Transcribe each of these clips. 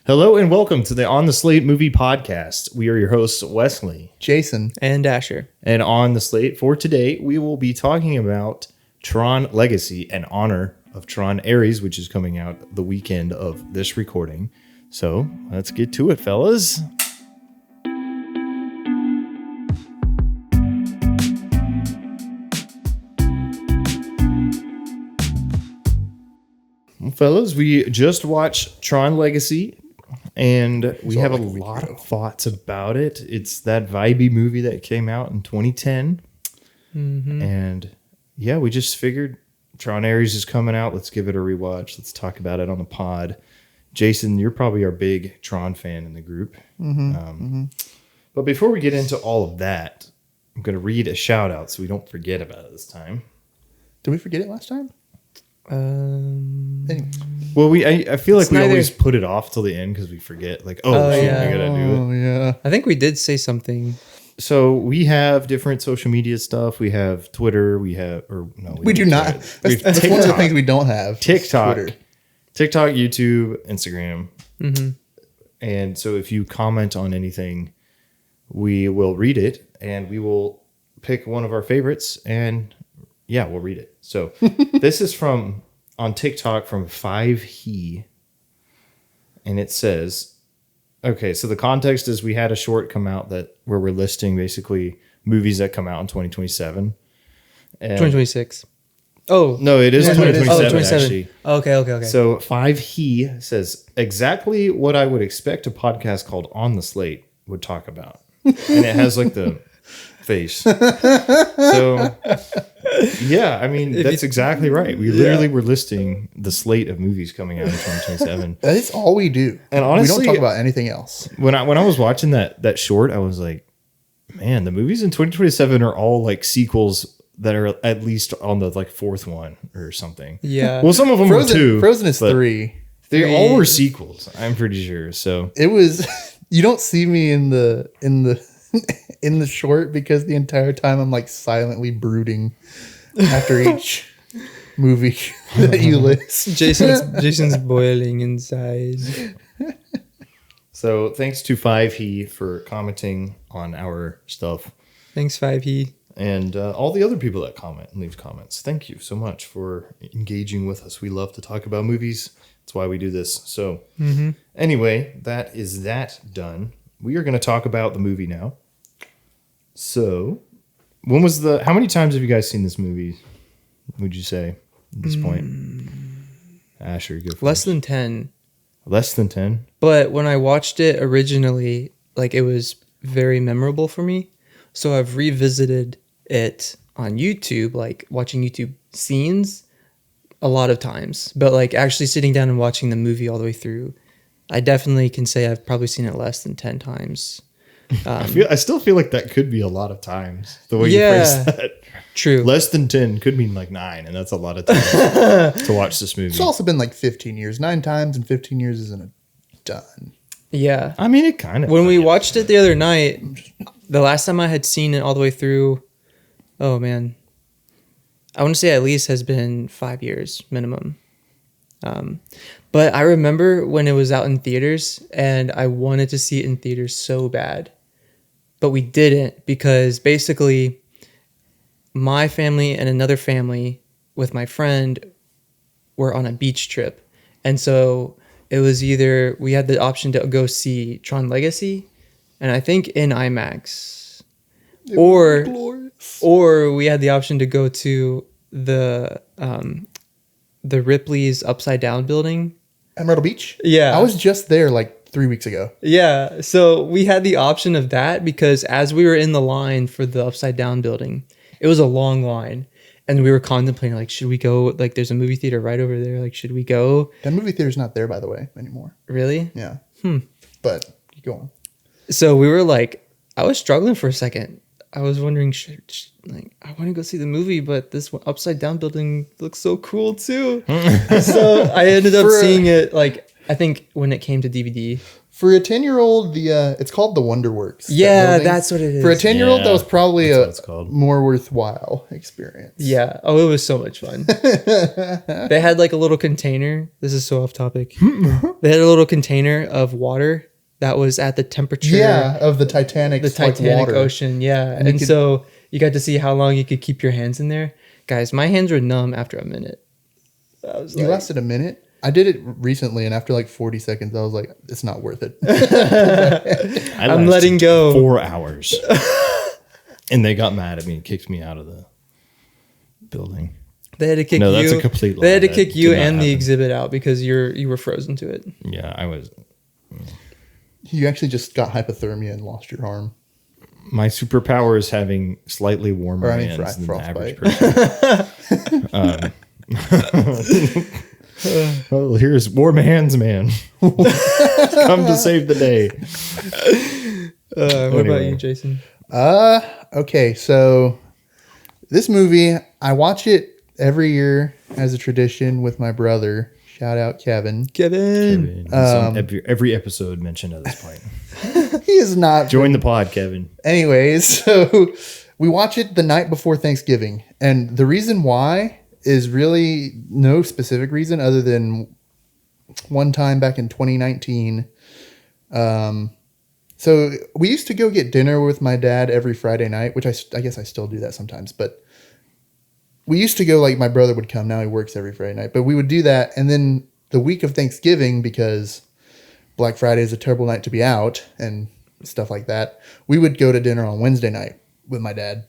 Hello and welcome to the On the Slate Movie Podcast. We are your hosts, Wesley, Jason, and Asher. And on the Slate for today, we will be talking about Tron Legacy in honor of Tron Ares, which is coming out the weekend of this recording. So let's get to it, fellas. Well, fellas, we just watched Tron Legacy. And we have a lot of thoughts about it. It's that vibey movie that came out in 2010. Mm-hmm. And yeah, we just figured Tron Ares is coming out. Let's give it a rewatch. Let's talk about it on the pod. Jason, you're probably our big Tron fan in the group. Mm-hmm. But before we get into all of that, I'm going to read a shout out so we don't forget about it this time. Did we forget it last time? Anyway. Well, I feel like we always put it off till the end because we forget. Like, yeah, I gotta do it. Oh yeah. I think we did say something. So we have different social media stuff. We have Twitter. We do not. That's one of the things we don't have. TikTok, Twitter. TikTok, YouTube, Instagram. Mm-hmm. And so if you comment on anything, we will read it and we will pick one of our favorites and yeah, we'll read it. So this is on TikTok from 5He. And it says, okay, so the context is we had a short come out where we're listing basically movies that come out in 2027. And 2026. Oh. No, it is 2027 actually. Okay. So 5He says, exactly what I would expect a podcast called On the Slate would talk about. And it has like the face. So yeah, I mean, that's exactly right. We literally were listing the slate of movies coming out in 2027. That is all we do. And honestly, we don't talk about anything else. When I was watching that short, I was like, man, the movies in 2027 are all like sequels that are at least on the like fourth one or something. Yeah. Well, some of them were two. Frozen is three. They all were sequels, I'm pretty sure. So it was. You don't see me in the in the short because the entire time I'm like silently brooding after each movie that you list. Jason's boiling inside. So thanks to 5He for commenting on our stuff. Thanks, 5He. And all the other people that comment and leave comments. Thank you so much for engaging with us. We love to talk about movies. That's why we do this. So anyway, that is that done. We are going to talk about the movie now. So how many times have you guys seen this movie, would you say, at this point? Asher, go first. Less than 10. Less than 10? But when I watched it originally, like it was very memorable for me. So I've revisited it on YouTube, like watching YouTube scenes a lot of times. But like actually sitting down and watching the movie all the way through, I definitely can say I've probably seen it less than 10 times. I still feel like that could be a lot of times, the way you phrase that. True. Less than 10 could mean like 9, and that's a lot of time to watch this movie. It's also been like 15 years. 9 times in 15 years isn't done. Yeah. I mean, it kind of... When we watched it the other night, the last time I had seen it all the way through, oh man, I want to say at least has been 5 years minimum. But I remember when it was out in theaters and I wanted to see it in theaters so bad, but we didn't because basically my family and another family with my friend were on a beach trip. And so it was either we had the option to go see Tron Legacy and I think in IMAX or we had the option to go to the Ripley's Upside Down building. At Myrtle Beach? Yeah. I was just there like 3 weeks ago. Yeah. So we had the option of that because as we were in the line for the Upside Down building, it was a long line. And we were contemplating, like, should we go? Like, there's a movie theater right over there. Like, should we go? That movie theater's not there, by the way, anymore. Really? Yeah. But go on. So we were like, I was struggling for a second. I was wondering, I want to go see the movie, but this Upside Down building looks so cool too. So I ended up seeing it like I think when it came to DVD. For a 10-year-old, it's called the Wonderworks. Yeah, that's what it is. For a 10-year-old, that was probably that's what it's called. more worthwhile experience. Yeah. Oh, it was so much fun. They had like a little container. This is so off topic. They had a little container of water that was at the temperature. Yeah, of the Titanic water. Ocean. Yeah. And so you got to see how long you could keep your hands in there. Guys, my hands were numb after a minute. You lasted a minute? I did it recently, and after like 40 seconds, I was like, it's not worth it. I'm letting go. 4 hours. And they got mad at me and kicked me out of the building. They had to kick No, you. that's a complete lie. They had to That kick you did not and the happen. exhibit out because you were frozen to it. Yeah, I was. You actually just got hypothermia and lost your arm. My superpower is having slightly warmer hands than the average person. Well, here's warm hands, man. Come to save the day. What about you, Jason? Okay, so this movie, I watch it every year as a tradition with my brother. Shout out Kevin. Kevin. Every episode mentioned at this point. He is not. Join the pod, Kevin. Anyways, so we watch it the night before Thanksgiving. And the reason why is really no specific reason other than one time back in 2019. So we used to go get dinner with my dad every Friday night, which I guess I still do that sometimes. But we used to go, like, my brother would come. Now he works every Friday night. But we would do that. And then the week of Thanksgiving, because Black Friday is a terrible night to be out and stuff like that, we would go to dinner on Wednesday night with my dad.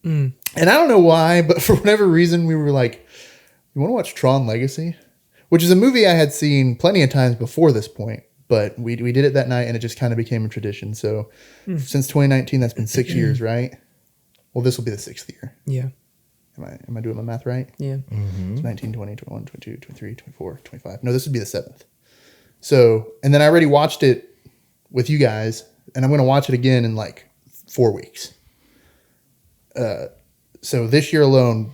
And I don't know why, but for whatever reason, we were like, you want to watch Tron Legacy? Which is a movie I had seen plenty of times before this point, but we did it that night and it just kind of became a tradition. So since 2019, that's been 6 years, right? Well, this will be the 6th year. Yeah. Am I doing my math right? Yeah. It's 19, 20, 21, 22, 23, 24, 25. No, this would be the 7th. So, and then I already watched it with you guys, and I'm going to watch it again in like 4 weeks. So this year alone,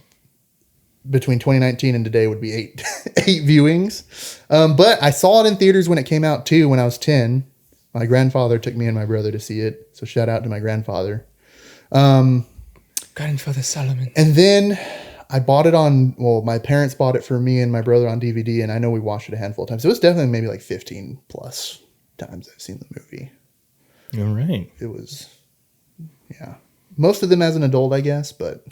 between 2019 and today, would be eight viewings. But I saw it in theaters when it came out too. When I was 10, my grandfather took me and my brother to see it. So shout out to my grandfather. Grandfather Solomon. And then I bought it my parents bought it for me and my brother on DVD, and I know we watched it a handful of times. So it was definitely maybe like 15 plus times I've seen the movie. All right. It was, yeah. Most of them as an adult, I guess, but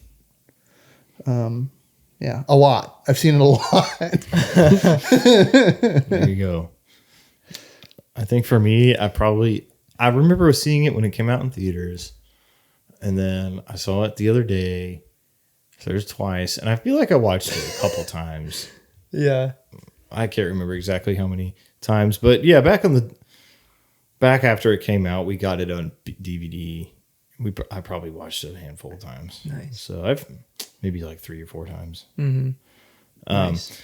yeah, a lot. I've seen it a lot. There you go. I think for me, I remember seeing it when it came out in theaters, and then I saw it the other day. So there's twice, and I feel like I watched it a couple times. Yeah. I can't remember exactly how many times, but yeah, back after it came out, we got it on DVD. I probably watched it a handful of times. Nice. So I've maybe like 3 or 4 times. Mm-hmm. Nice.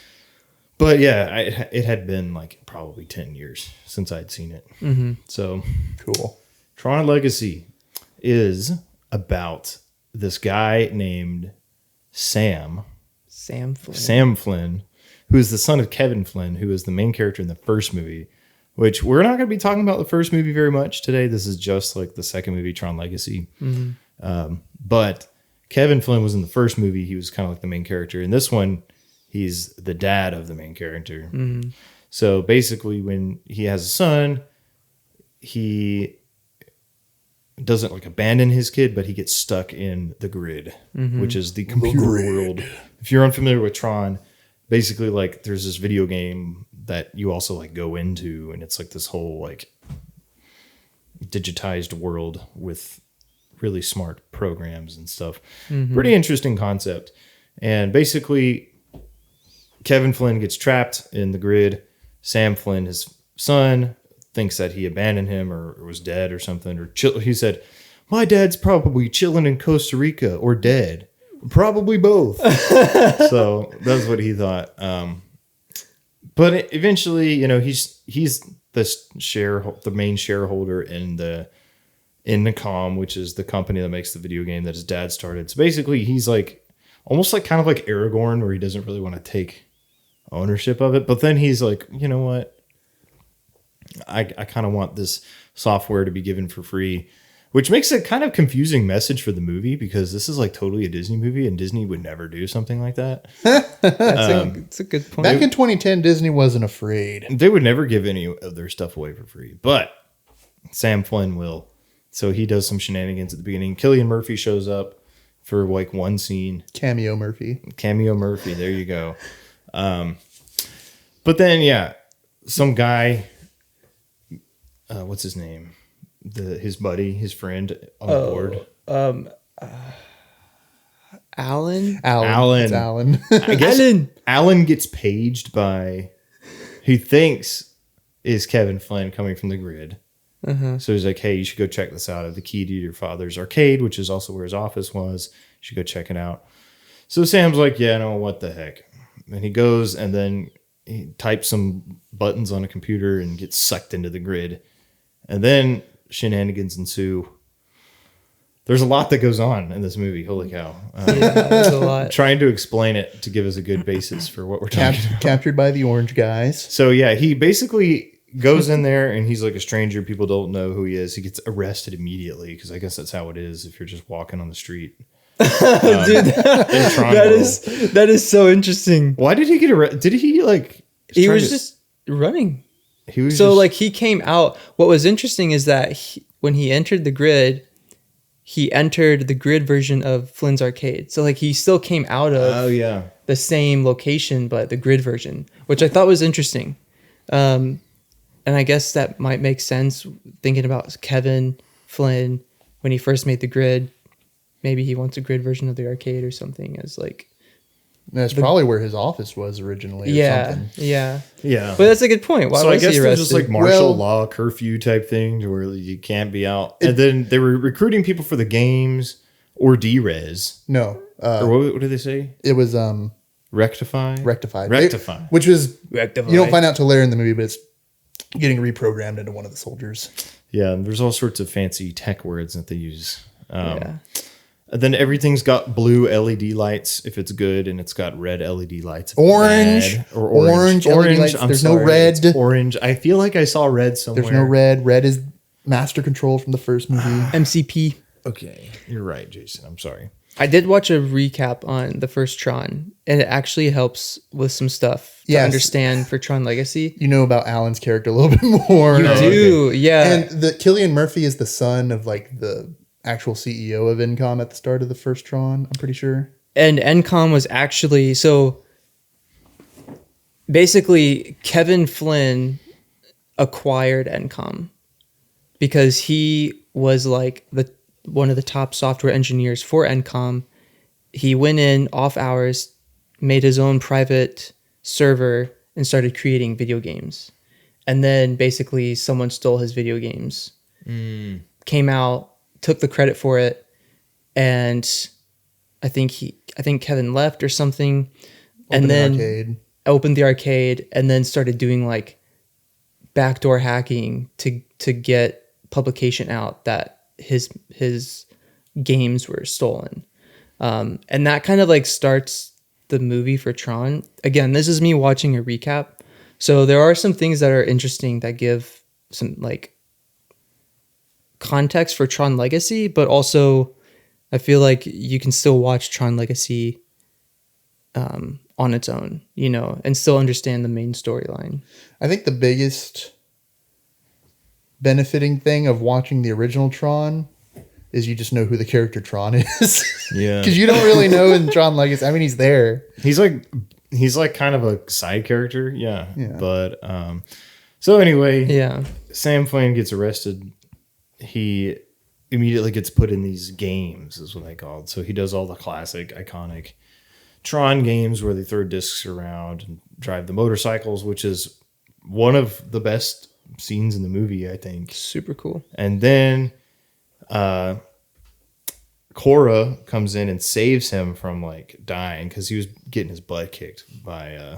But yeah, it had been like probably 10 years since I'd seen it. Mm-hmm. So Cool. Tron Legacy is about this guy named Sam Flynn, who is the son of Kevin Flynn, who is the main character in the first movie, which we're not going to be talking about the first movie very much today. This is just like the second movie, Tron Legacy. Mm-hmm. But Kevin Flynn was in the first movie. He was kind of like the main character. In this one, he's the dad of the main character. Mm-hmm. So basically, when he has a son, he doesn't like abandon his kid, but he gets stuck in the grid, which is the computer world. If you're unfamiliar with Tron, basically like there's this video game that you also like go into, and it's like this whole like digitized world with really smart programs and stuff. Pretty interesting concept. And basically Kevin Flynn gets trapped in the grid. Sam Flynn, his son, thinks that he abandoned him or was dead or something. Or he said, my dad's probably chilling in Costa Rica or dead. Probably both. So that's what he thought. But eventually, you know, he's the main shareholder in the Com, which is the company that makes the video game that his dad started. So basically, he's like almost like kind of like Aragorn, where he doesn't really want to take ownership of it. But then he's like, you know what? I kind of want this software to be given for free, which makes a kind of confusing message for the movie because this is like totally a Disney movie and Disney would never do something like that. It's a good point. Back in 2010, Disney wasn't afraid. They would never give any of their stuff away for free, but Sam Flynn will. So he does some shenanigans at the beginning. Cillian Murphy shows up for like one scene. Cameo Murphy. There you go. But then, yeah, some guy, what's his name? His buddy, his friend on board. Alan. It's Alan. I guess Alan gets paged by, he thinks is Kevin Flynn coming from the grid. So he's like, hey, you should go check this out. I have the key to your father's arcade, which is also where his office was. You should go check it out. So Sam's like, yeah, no, what the heck? And he goes and then he types some buttons on a computer and gets sucked into the grid. And then shenanigans ensue. There's a lot that goes on in this movie. Holy cow. There's a lot. Trying to explain it to give us a good basis for what we're talking about. Captured by the orange guys. So yeah, he basically goes in there and he's like a stranger. People don't know who he is. He gets arrested immediately because I guess that's how it is if you're just walking on the street. Dude, that is so interesting. Why did he get arrested? Did he like... He was just running. He was so just, like he came out. What was interesting is that when he entered the grid, he entered the grid version of Flynn's arcade. So like he still came out of the same location, but the grid version, which I thought was interesting. And I guess that might make sense thinking about Kevin Flynn when he first made the grid. Maybe he wants a grid version of the arcade or something as like. That's probably where his office was originally. Or something. Yeah. But that's a good point. Why was I guess he there's arrested? just like martial law curfew type thing to where you can't be out. And then they were recruiting people for the games or D-Res. No. Or what did they say? It was Rectify? Rectified. Rectify. Which was Rectify. You don't find out till later in the movie, but it's getting reprogrammed into one of the soldiers. Yeah, and there's all sorts of fancy tech words that they use. And then everything's got blue LED lights if it's good, and it's got red LED lights. If Orange. it's bad. Or orange. LED lights. There's no red. It's orange. I feel like I saw red somewhere. There's no red. Red is Master Control from the first movie. MCP. Okay, you're right, Jason. I'm sorry. I did watch a recap on the first Tron, and it actually helps with some stuff to understand for Tron Legacy. You know about Alan's character a little bit more. You do, yeah. And Cillian Murphy is the son of like the actual CEO of Encom at the start of the first Tron, I'm pretty sure. And Encom was actually, so basically Kevin Flynn acquired Encom because he was like one of the top software engineers for Encom. He went in off hours, made his own private server, and started creating video games. And then basically someone stole his video games, came out, took the credit for it, and I think Kevin left or something, and then opened the arcade, and then started doing like backdoor hacking to get publication out that his games were stolen. And that kind of like starts the movie for Tron. Again, this is me watching a recap. So there are some things that are interesting that give some like context for Tron Legacy, but also I feel like you can still watch Tron Legacy on its own, and still understand the main storyline. I think the biggest benefiting thing of watching the original Tron is you just know who the character Tron is. Yeah. Because you don't really know in Tron Legacy. I mean, he's there. He's like kind of a side character. Yeah. But so anyway, Sam Flynn gets arrested. He immediately gets put in these games, is what they called. So he does all the classic, iconic Tron games where they throw discs around and drive the motorcycles, which is one of the best scenes in the movie, I think. Super cool. And then Cora comes in and saves him from like dying because he was getting his butt kicked by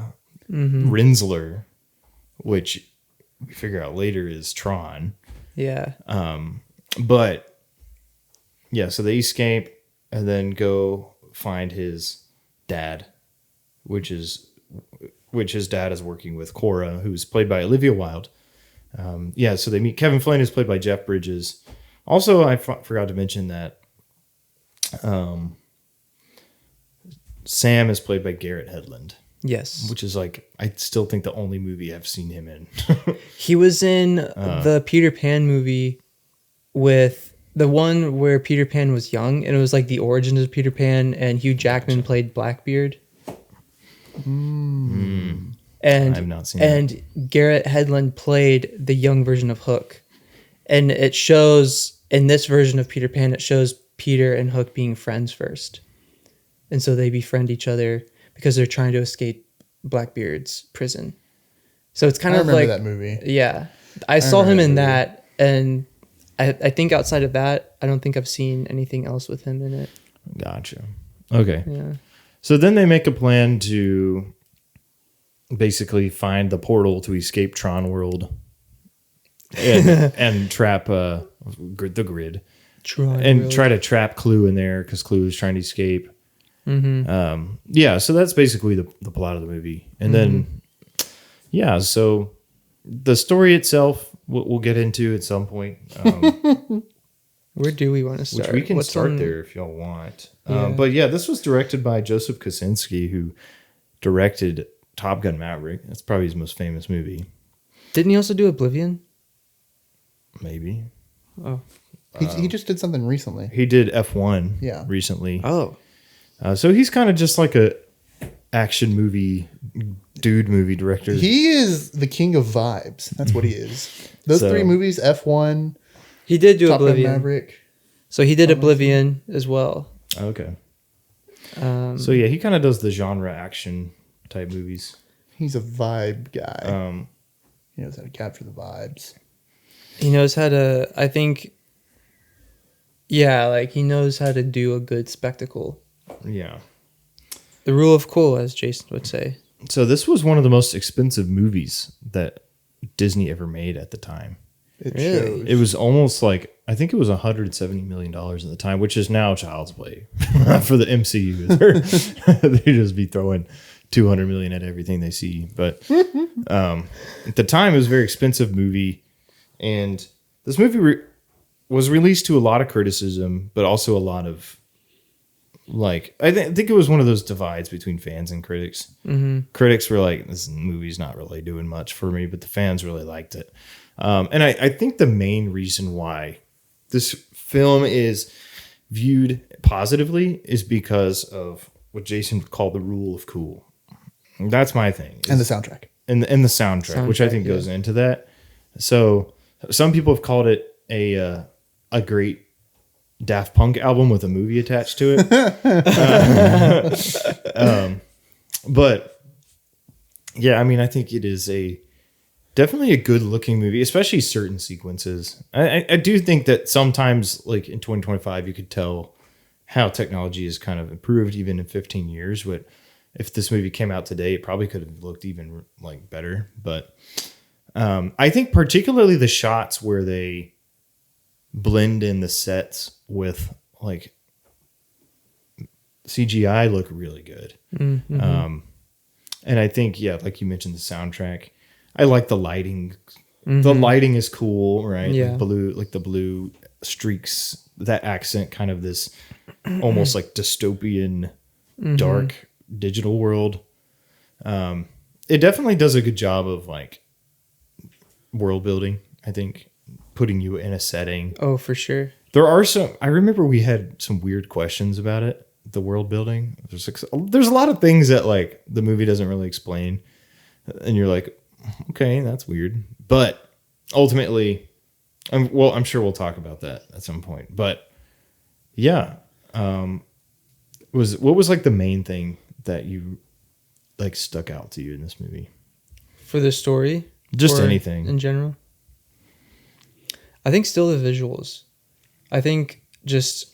Rinsler, which we figure out later is Tron. Yeah. But yeah, so they escape and then go find his dad, which his dad is working with Cora, who's played by Olivia Wilde. Yeah, so they meet. Kevin Flynn is played by Jeff Bridges. Also, I forgot to mention that Sam is played by Garrett Hedlund, Yes. which is like, I still think the only movie I've seen him in. He was in the Peter Pan movie with the one where Peter Pan was young, and it was like the origins of Peter Pan, and Hugh Jackman played Blackbeard. And I've not seen and Garrett Hedlund played the young version of Hook. And it shows in this version of Peter Pan, it shows Peter and Hook being friends first. And so they befriend each other because they're trying to escape Blackbeard's prison. So it's kind I of remember like that movie. Yeah. I saw him remember in that that, and I think outside of that, I don't think I've seen anything else with him in it. Gotcha. Okay. Yeah. So then they make a plan to basically find the portal to escape Tron World and trap the grid and try to trap Clue in there because Clue is trying to escape. Yeah, so that's basically the plot of the movie. And then, yeah, so the story itself we'll get into at some point. Where do we want to start? Which we can start there if y'all want. Yeah. But yeah, this was directed by Joseph Kosinski, who directed Top Gun Maverick. That's probably his most famous movie. Didn't he also do Oblivion? Maybe. Oh. He just did something recently. He did F1 recently. Oh. So he's kind of just like a action movie director. He is the king of vibes. That's what he is. Those three movies, F1, He did do Top Gun Oblivion. Maverick. So he did Oblivion as well. Okay. So yeah, he kind of does the genre action type movies. He's a vibe guy. He knows how to capture the vibes. He knows how to, I think, yeah, like he knows how to do a good spectacle. Yeah. The rule of cool, as Jason would say. So this was one of the most expensive movies that Disney ever made at the time. It Really? shows. It was almost like, I think it was $170 million at the time, which is now child's play for the MCU. They just be throwing $200 million at everything they see. But at the time, it was a very expensive movie. And this movie was released to a lot of criticism, but also a lot of, like, I think it was one of those divides between fans and critics. Critics were like, this movie's not really doing much for me, but the fans really liked it. And I think the main reason why this film is viewed positively is because of what Jason would call the rule of cool. And that's my thing. And the soundtrack. And the soundtrack, which I think goes into that. So some people have called it a great Daft Punk album with a movie attached to it. But yeah, I mean, I think it is definitely a good looking movie, especially certain sequences. I do think that sometimes, like in 2025, you could tell how technology has kind of improved even in 15 years. But if this movie came out today, it probably could have looked even like better. But I think particularly the shots where they blend in the sets with like CGI look really good. And I think, yeah, like you mentioned, the soundtrack. I like the lighting. The lighting is cool, right? Yeah. The blue streaks, that accent, kind of this almost like dystopian, dark digital world. It definitely does a good job of like world building, I think, putting you in a setting. Oh, for sure. There are I remember we had some weird questions about it, the world building. There's a lot of things that like the movie doesn't really explain. And you're like, okay, that's weird. But ultimately, I'm sure we'll talk about that at some point. But yeah, what was like the main thing that you like stuck out to you in this movie? For the story? Just or anything. In general? I think still the visuals. I think just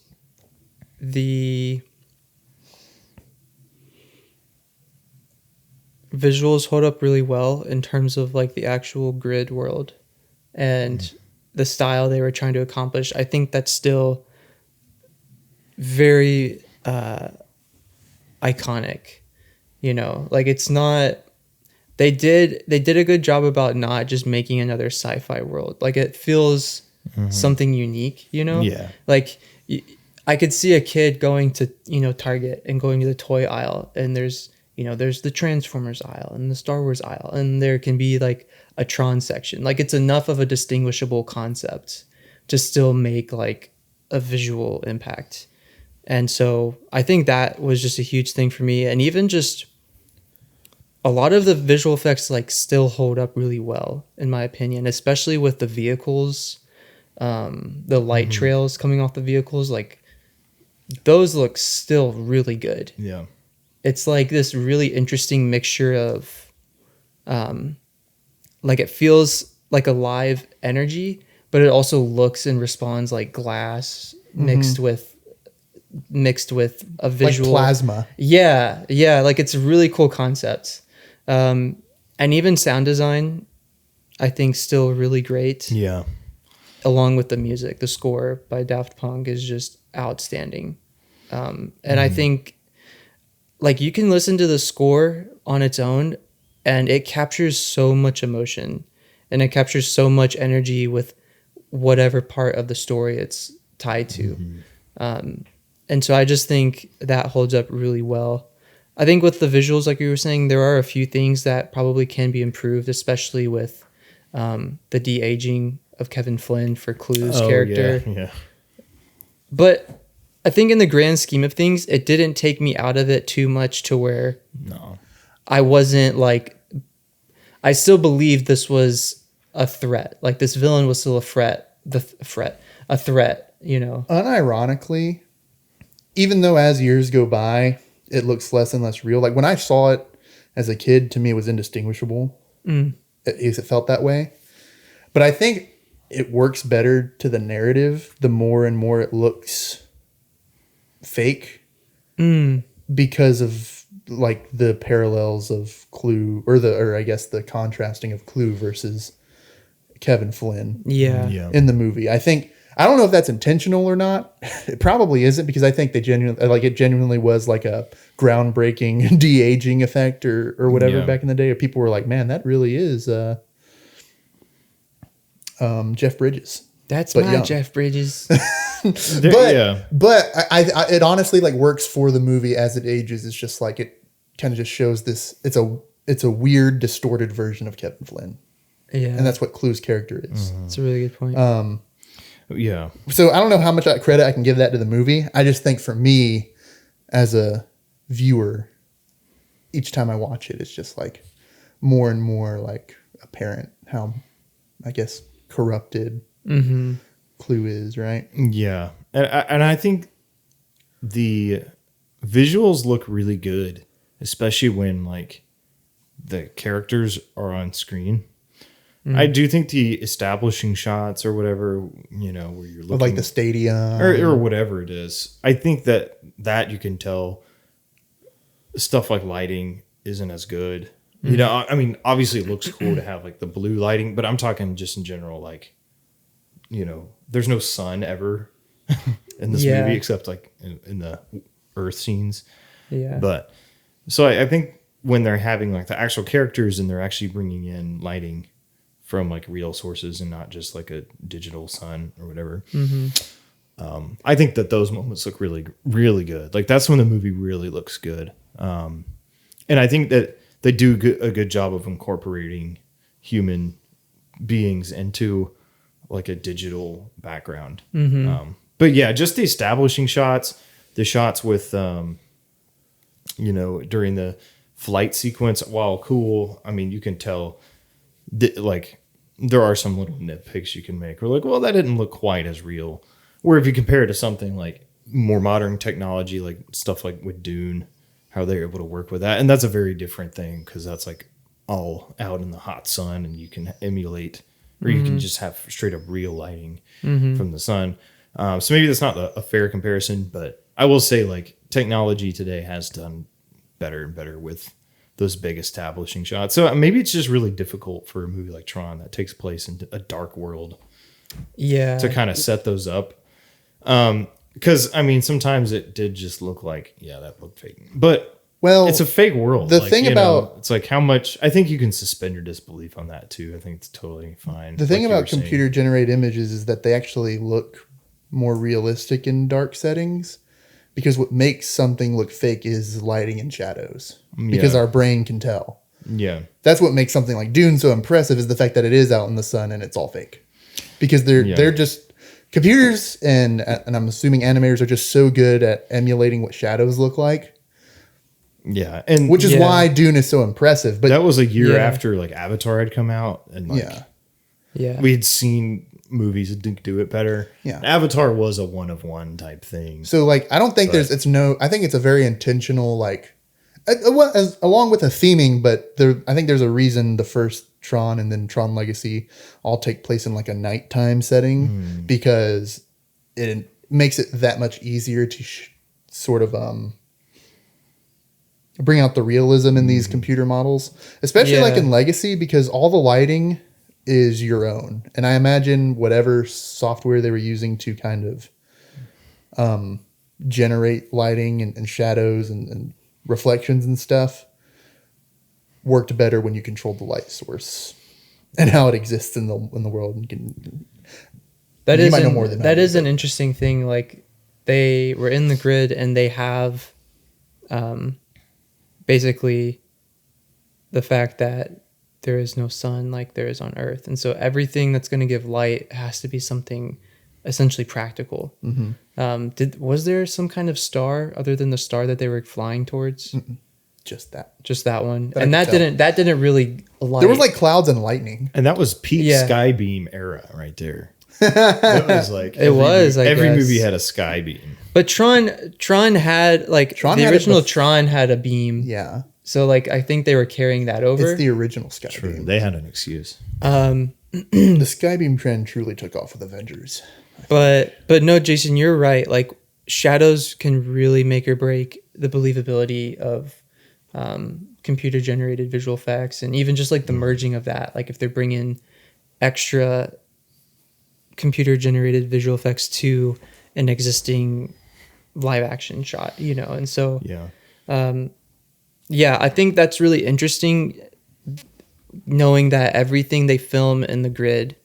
the visuals hold up really well in terms of like the actual grid world and the style they were trying to accomplish. I think that's still very iconic, you know, like it's not they did a good job about not just making another sci-fi world. Like it feels something unique, you know? Yeah. Like I could see a kid going to, Target and going to the toy aisle, and there's the Transformers aisle and the Star Wars aisle, and there can be like a Tron section. Like it's enough of a distinguishable concept to still make like a visual impact. And so I think that was just a huge thing for me. And even just a lot of the visual effects like still hold up really well, in my opinion, especially with the vehicles, the light trails coming off the vehicles. Like those look still really good. Yeah. It's like this really interesting mixture of, like it feels like a live energy, but it also looks and responds like glass mixed with a visual, like plasma. Yeah, like it's a really cool concept. And even sound design, I think, still really great. Yeah. Along with the music, the score by Daft Punk is just outstanding. And I think, like, you can listen to the score on its own, and it captures so much emotion, and it captures so much energy with whatever part of the story it's tied to. And so I just think that holds up really well. I think with the visuals, like you were saying, there are a few things that probably can be improved, especially with the de-aging of Kevin Flynn for Clue's character. Yeah. But I think in the grand scheme of things, it didn't take me out of it too much to where I wasn't like, I still believed this was a threat. Like this villain was still a threat, you know. Unironically, even though as years go by, it looks less and less real. Like when I saw it as a kid, to me, it was indistinguishable. At least it felt that way. But I think it works better to the narrative the more and more it looks fake, because of like the parallels of Clue, or I guess the contrasting of Clue versus Kevin Flynn. Yeah. In the movie, I don't know if that's intentional or not. It probably isn't, because I think it genuinely was like a groundbreaking de-aging effect or whatever back in the day. People were like, man, that really is Jeff Bridges. That's but my young. Jeff Bridges. But I it honestly like works for the movie as it ages. It's just like it kind of just shows this. It's a weird, distorted version of Kevin Flynn. Yeah, and that's what Clue's character is. That's a really good point. Yeah. So I don't know how much credit I can give that to the movie. I just think for me, as a viewer, each time I watch it, it's just like more and more like apparent how, I guess, corrupted Clue is, right? Yeah. And I think the visuals look really good, especially when like the characters are on screen. I do think the establishing shots or whatever, you know, where you're looking like the stadium or whatever it is, I think that you can tell stuff like lighting isn't as good. You know, I mean, obviously it looks cool to have like the blue lighting, but I'm talking just in general, like, you know, there's no sun ever in this movie except like in the Earth scenes. Yeah. But so I think when they're having like the actual characters and they're actually bringing in lighting from like real sources and not just like a digital sun or whatever. I think that those moments look really, really good. Like that's when the movie really looks good. And I think that they do a good job of incorporating human beings into like a digital background. But yeah, just the establishing shots, the shots with, you know, during the flight sequence, while cool, I mean, you can tell like there are some little nitpicks you can make. We're like, well, that didn't look quite as real. Where if you compare it to something like more modern technology, like stuff like with Dune, how they're able to work with that. And that's a very different thing because that's like all out in the hot sun and you can emulate, or you can just have straight up real lighting from the sun. So maybe that's not a fair comparison, but I will say like technology today has done better and better with those big establishing shots. So maybe it's just really difficult for a movie like Tron that takes place in a dark world. Yeah. To kind of set those up. Because I mean, sometimes it did just look like, that looked fake. But Well, it's a fake world. The thing about it's like how much. I think you can suspend your disbelief on that too. I think it's totally fine. the thing like about computer generated images is that they actually look more realistic in dark settings, because what makes something look fake is lighting and shadows, because our brain can tell. Yeah, that's what makes something like Dune so impressive, is the fact that it is out in the sun and it's all fake, because they're just computers, and I'm assuming animators are just so good at emulating what shadows look like. Yeah, and which is why Dune is so impressive. But that was a year after like Avatar had come out, and like we had seen movies that didn't do it better. Yeah, Avatar was a one of one type thing. So like, I don't think I think it's a very intentional, like, along with a theming, but I think there's a reason the first Tron and then Tron Legacy all take place in like a nighttime setting, because it makes it that much easier to sort of bring out the realism in these computer models, especially like in Legacy, because all the lighting is your own. And I imagine whatever software they were using to kind of generate lighting and shadows and reflections and stuff worked better when you controlled the light source and how it exists in the world. And that is an interesting thing. Like, they were in the grid and they have basically the fact that there is no sun like there is on Earth. And so everything that's going to give light has to be something essentially practical. Mm-hmm. Was there some kind of star other than the star that they were flying towards? Mm-mm. Just that one. And that didn't really light. There was like clouds and lightning. And that was peak Skybeam era right there. It was like every movie had a Skybeam. But Tron had the original Tron had a beam. Yeah. So like, I think they were carrying that over. It's the original Skybeam. True. They had an excuse. The Skybeam trend truly took off with Avengers. But no, Jason, you're right. Like, shadows can really make or break the believability of computer generated visual effects, and even just like the merging of that. Like, if they're bringing extra computer generated visual effects to an existing live action shot, and so I think that's really interesting, knowing that everything they film in the grid,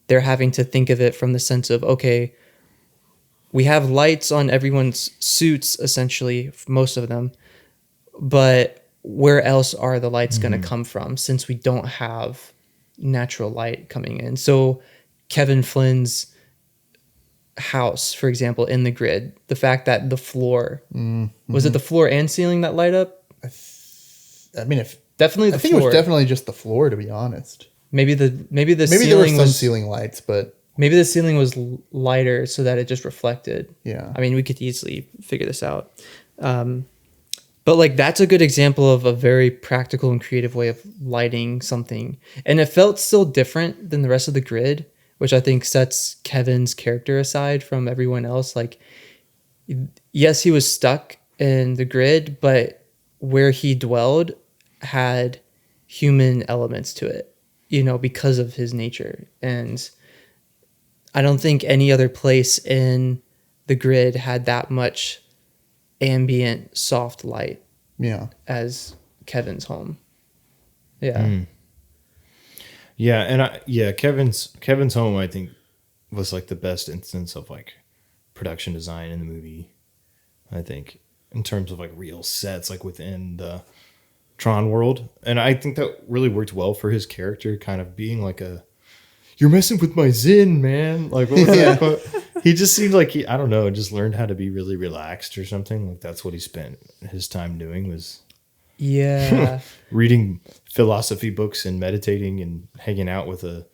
they're having to think of it from the sense of, okay, we have lights on everyone's suits, essentially, most of them, but where else are the lights going to come from, since we don't have natural light coming in? So Kevin Flynn's house, for example, in the grid, the fact that the floor, was it the floor and ceiling that light up? I mean, definitely the floor. It was definitely just the floor, to be honest. Maybe the ceiling there were some ceiling lights, but maybe the ceiling was lighter so that it just reflected. Yeah. I mean, we could easily figure this out. But like, that's a good example of a very practical and creative way of lighting something. And it felt still different than the rest of the grid, which I think sets Kevin's character aside from everyone else. Like, yes, he was stuck in the grid, but where he dwelled had human elements to it, because of his nature. And I don't think any other place in the grid had that much ambient soft light as Kevin's home. Kevin's home, I think, was like the best instance of like production design in the movie, I think, in terms of like real sets, like within the Tron world. And I think that really worked well for his character, kind of being like you're messing with my zen, man. Like, what was that quote? He just seemed like I don't know, just learned how to be really relaxed or something. Like, that's what he spent his time doing, was reading philosophy books and meditating and hanging out with a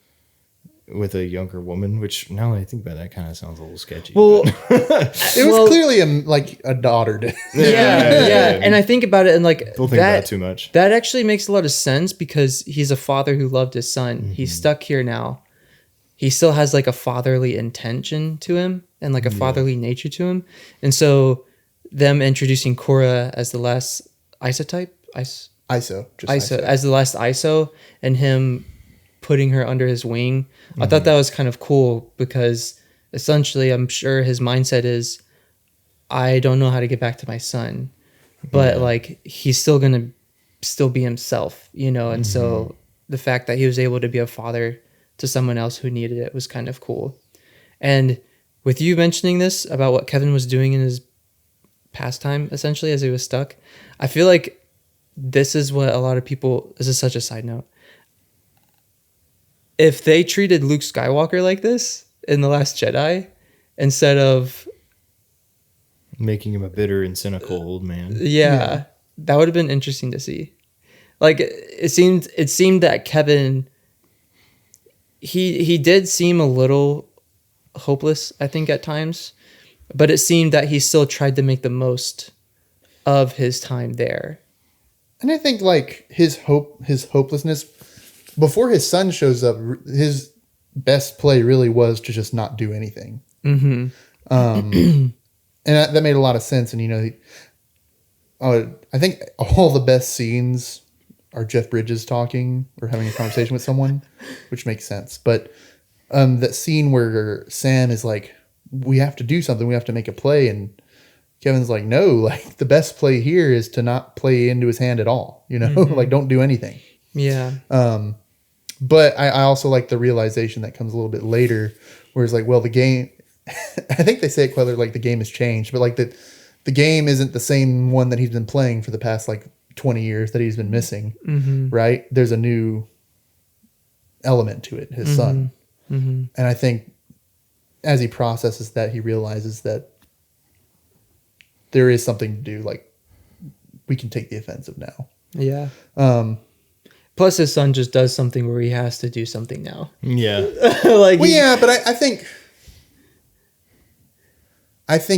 younger woman, which now that I think about that, kind of sounds a little sketchy. Well, it was clearly a daughter. And I think about it, and like, don't think about it too much. That actually makes a lot of sense, because he's a father who loved his son. Mm-hmm. He's stuck here now. He still has like a fatherly intention to him and like a fatherly nature to him. And so them introducing Korra as the last isotype, ISO, as the last ISO, and him putting her under his wing. I thought that was kind of cool, because essentially I'm sure his mindset is, I don't know how to get back to my son. but like he's still gonna still be himself, you know. And so the fact that he was able to be a father to someone else who needed it was kind of cool. And with you mentioning this about what Kevin was doing in his pastime, essentially, as he was stuck, I feel like this is what a lot of people, this is such a side note, if they treated Luke Skywalker like this in The Last Jedi, instead of making him a bitter and cynical old man. Yeah, that would have been interesting to see. Like it seemed that Kevin, he did seem a little hopeless, I think, at times, but it seemed that he still tried to make the most of his time there. And I think like his hopelessness before his son shows up, his best play really was to just not do anything. And that made a lot of sense. And, you know, I think all the best scenes are Jeff Bridges talking or having a conversation with someone, which makes sense. But that scene where Sam is like, we have to do something. We have to make a play. And Kevin's like, no, like the best play here is to not play into his hand at all. You know, like don't do anything. Yeah. But I also like the realization that comes a little bit later where it's like, well, the game, I think they say it quite like the game has changed, but like the game isn't the same one that he's been playing for the past like 20 years that he's been missing, right? There's a new element to it, his son. And I think as he processes that, he realizes that there is something to do. Like we can take the offensive now. Yeah. Plus his son just does something where he has to do something now. Yeah. Like, well, yeah, but I think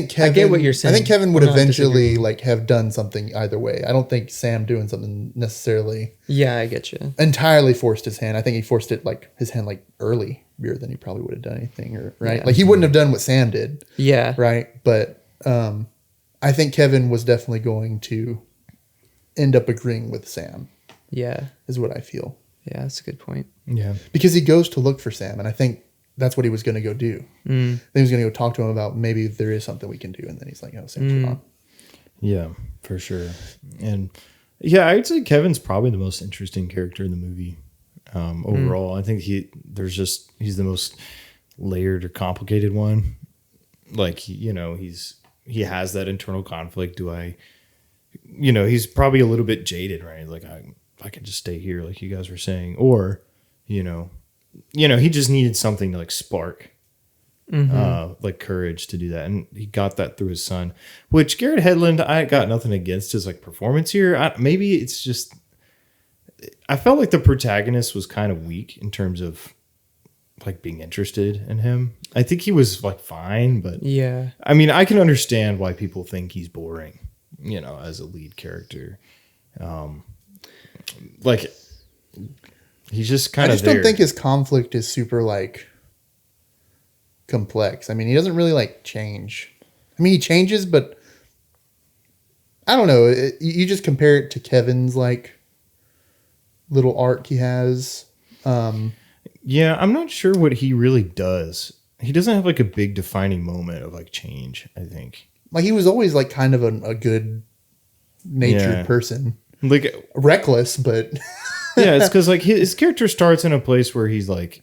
Kevin, I get what you're saying. I think Kevin would I'm not eventually disagreeing. like have done something either way. I don't think Sam doing something necessarily Yeah, I get you. entirely forced his hand. I think he forced it like his hand like earlier than he probably would have done anything, or right. Yeah. Like he wouldn't have done what Sam did. Yeah. Right. But I think Kevin was definitely going to end up agreeing with Sam. Yeah. Is what I feel. Yeah, that's a good point. Yeah. Because he goes to look for Sam, and I think that's what he was going to go do. Then he was going to go talk to him about maybe there is something we can do, and then he's like, "Oh, Sam's gone." Yeah, for sure. And yeah, I'd say Kevin's probably the most interesting character in the movie overall. I think he's the most layered or complicated one. Like, you know, he has that internal conflict. He's probably a little bit jaded, right? Like I could just stay here, like you guys were saying, or he just needed something to like spark, like courage to do that, and he got that through his son. Which Garrett Hedlund, I got nothing against his like performance here. Maybe it's just I felt like the protagonist was kind of weak in terms of like being interested in him. I think he was like fine, but Yeah. I mean, I can understand why people think he's boring, as a lead character. Like he's just kind I of just don't think his conflict is super like complex. I mean, he doesn't really like change. I mean, he changes, but I don't know. You just compare it to Kevin's like little arc he has. Yeah, I'm not sure what he really does. He doesn't have like a big defining moment of like change, I think. Like he was always like kind of a good natured person. Like Reckless, but yeah, it's because like his character starts in a place where he's like,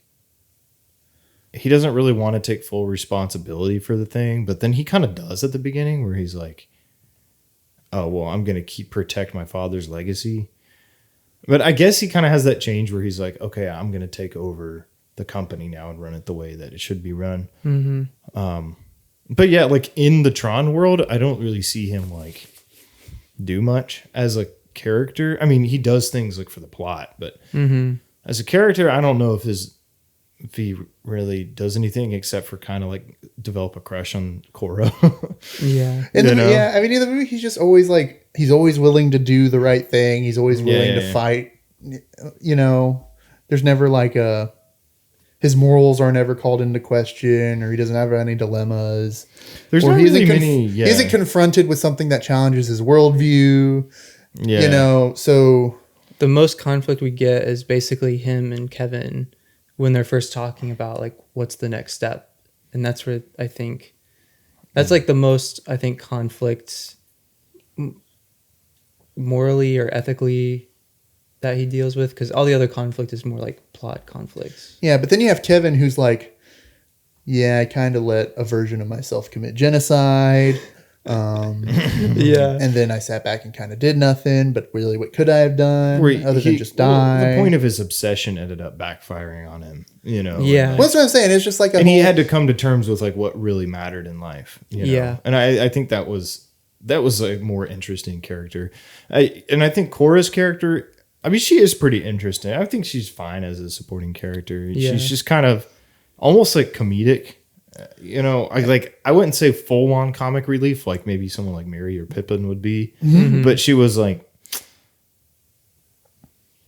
he doesn't really want to take full responsibility for the thing, but then he kind of does at the beginning where he's like, oh, well, I'm going to protect my father's legacy. But I guess he kind of has that change where he's like, okay, I'm going to take over the company now and run it the way that it should be run. But yeah, like in the Tron world, I don't really see him like do much as a character. I mean, he does things like for the plot, but as a character, I don't know if he really does anything except for kind of like develop a crush on Cora. Yeah. Yeah, I mean, in the movie, he's just always like, he's always willing to do the right thing. He's always willing to fight. There's never like his morals are never called into question, or he doesn't have any dilemmas. There's or not he really isn't many. he isn't confronted with something that challenges his worldview. Yeah. So The most conflict we get is basically him and Kevin when they're first talking about like what's the next step. And that's where I think that's like the most, I think, conflict morally or ethically that he deals with, because all the other conflict is more like plot conflicts. Yeah, but then you have Kevin who's like, yeah, I kind of let a version of myself commit genocide. Yeah. And then I sat back and kind of did nothing, but really what could I have done other than just well, die? the point of his obsession ended up backfiring on him, you know. Yeah. and, Well, that's what I'm saying. It's just like and he had to come to terms with like what really mattered in life, you know? Yeah. And I think that was a more interesting character. I think Cora's character, I mean, she is pretty interesting. I think she's fine as a supporting character. Yeah. She's just kind of almost like comedic. You know, I wouldn't say full on comic relief like maybe someone like Mary or Pippin would be, but she was like,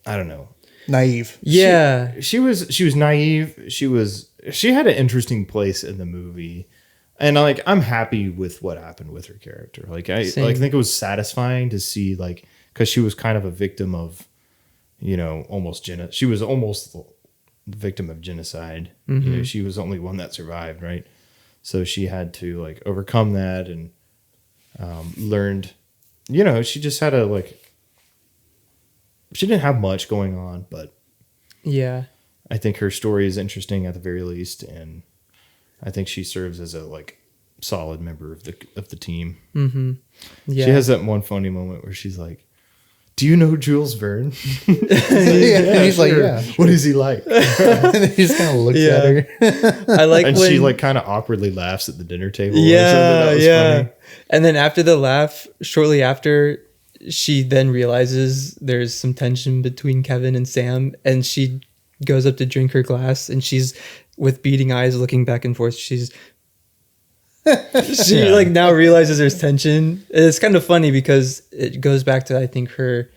I don't know, naive. Yeah. She was naive. She had an interesting place in the movie, and I'm happy with what happened with her character. I think it was satisfying to see because she was kind of a victim of, you know, she was almost the victim of genocide. You know, she was the only one that survived, right? So she had to overcome that and learned, you know, she just had she didn't have much going on, but Yeah. I think her story is interesting at the very least, and I think she serves as a solid member of the team. Mm-hmm. Yeah. She has that one funny moment where she's like, "Do you know Jules Verne?" And he's like, yeah. What is he like? And then he just kind of looks at her. I like And when, she kind of awkwardly laughs at the dinner table. or yeah, something. That was yeah. funny. And then after the laugh, shortly after, she then realizes there's some tension between Kevin and Sam, and she goes up to drink her glass, and she's with beating eyes looking back and forth. She Yeah. now realizes there's tension. It's kind of funny because it goes back to, I think, her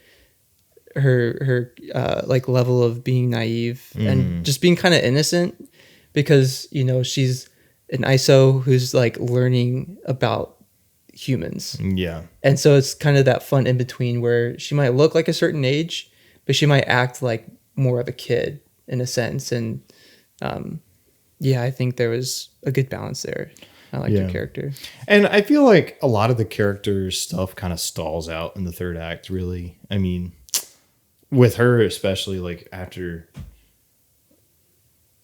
level of being naive and just being kind of innocent, because, you know, she's an ISO who's learning about humans. Yeah. And so it's kind of that fun in between where she might look like a certain age, but she might act like more of a kid in a sense. And I think there was a good balance there. I liked her character. And I feel like a lot of the character stuff kind of stalls out in the third act, really. I mean, with her especially, after...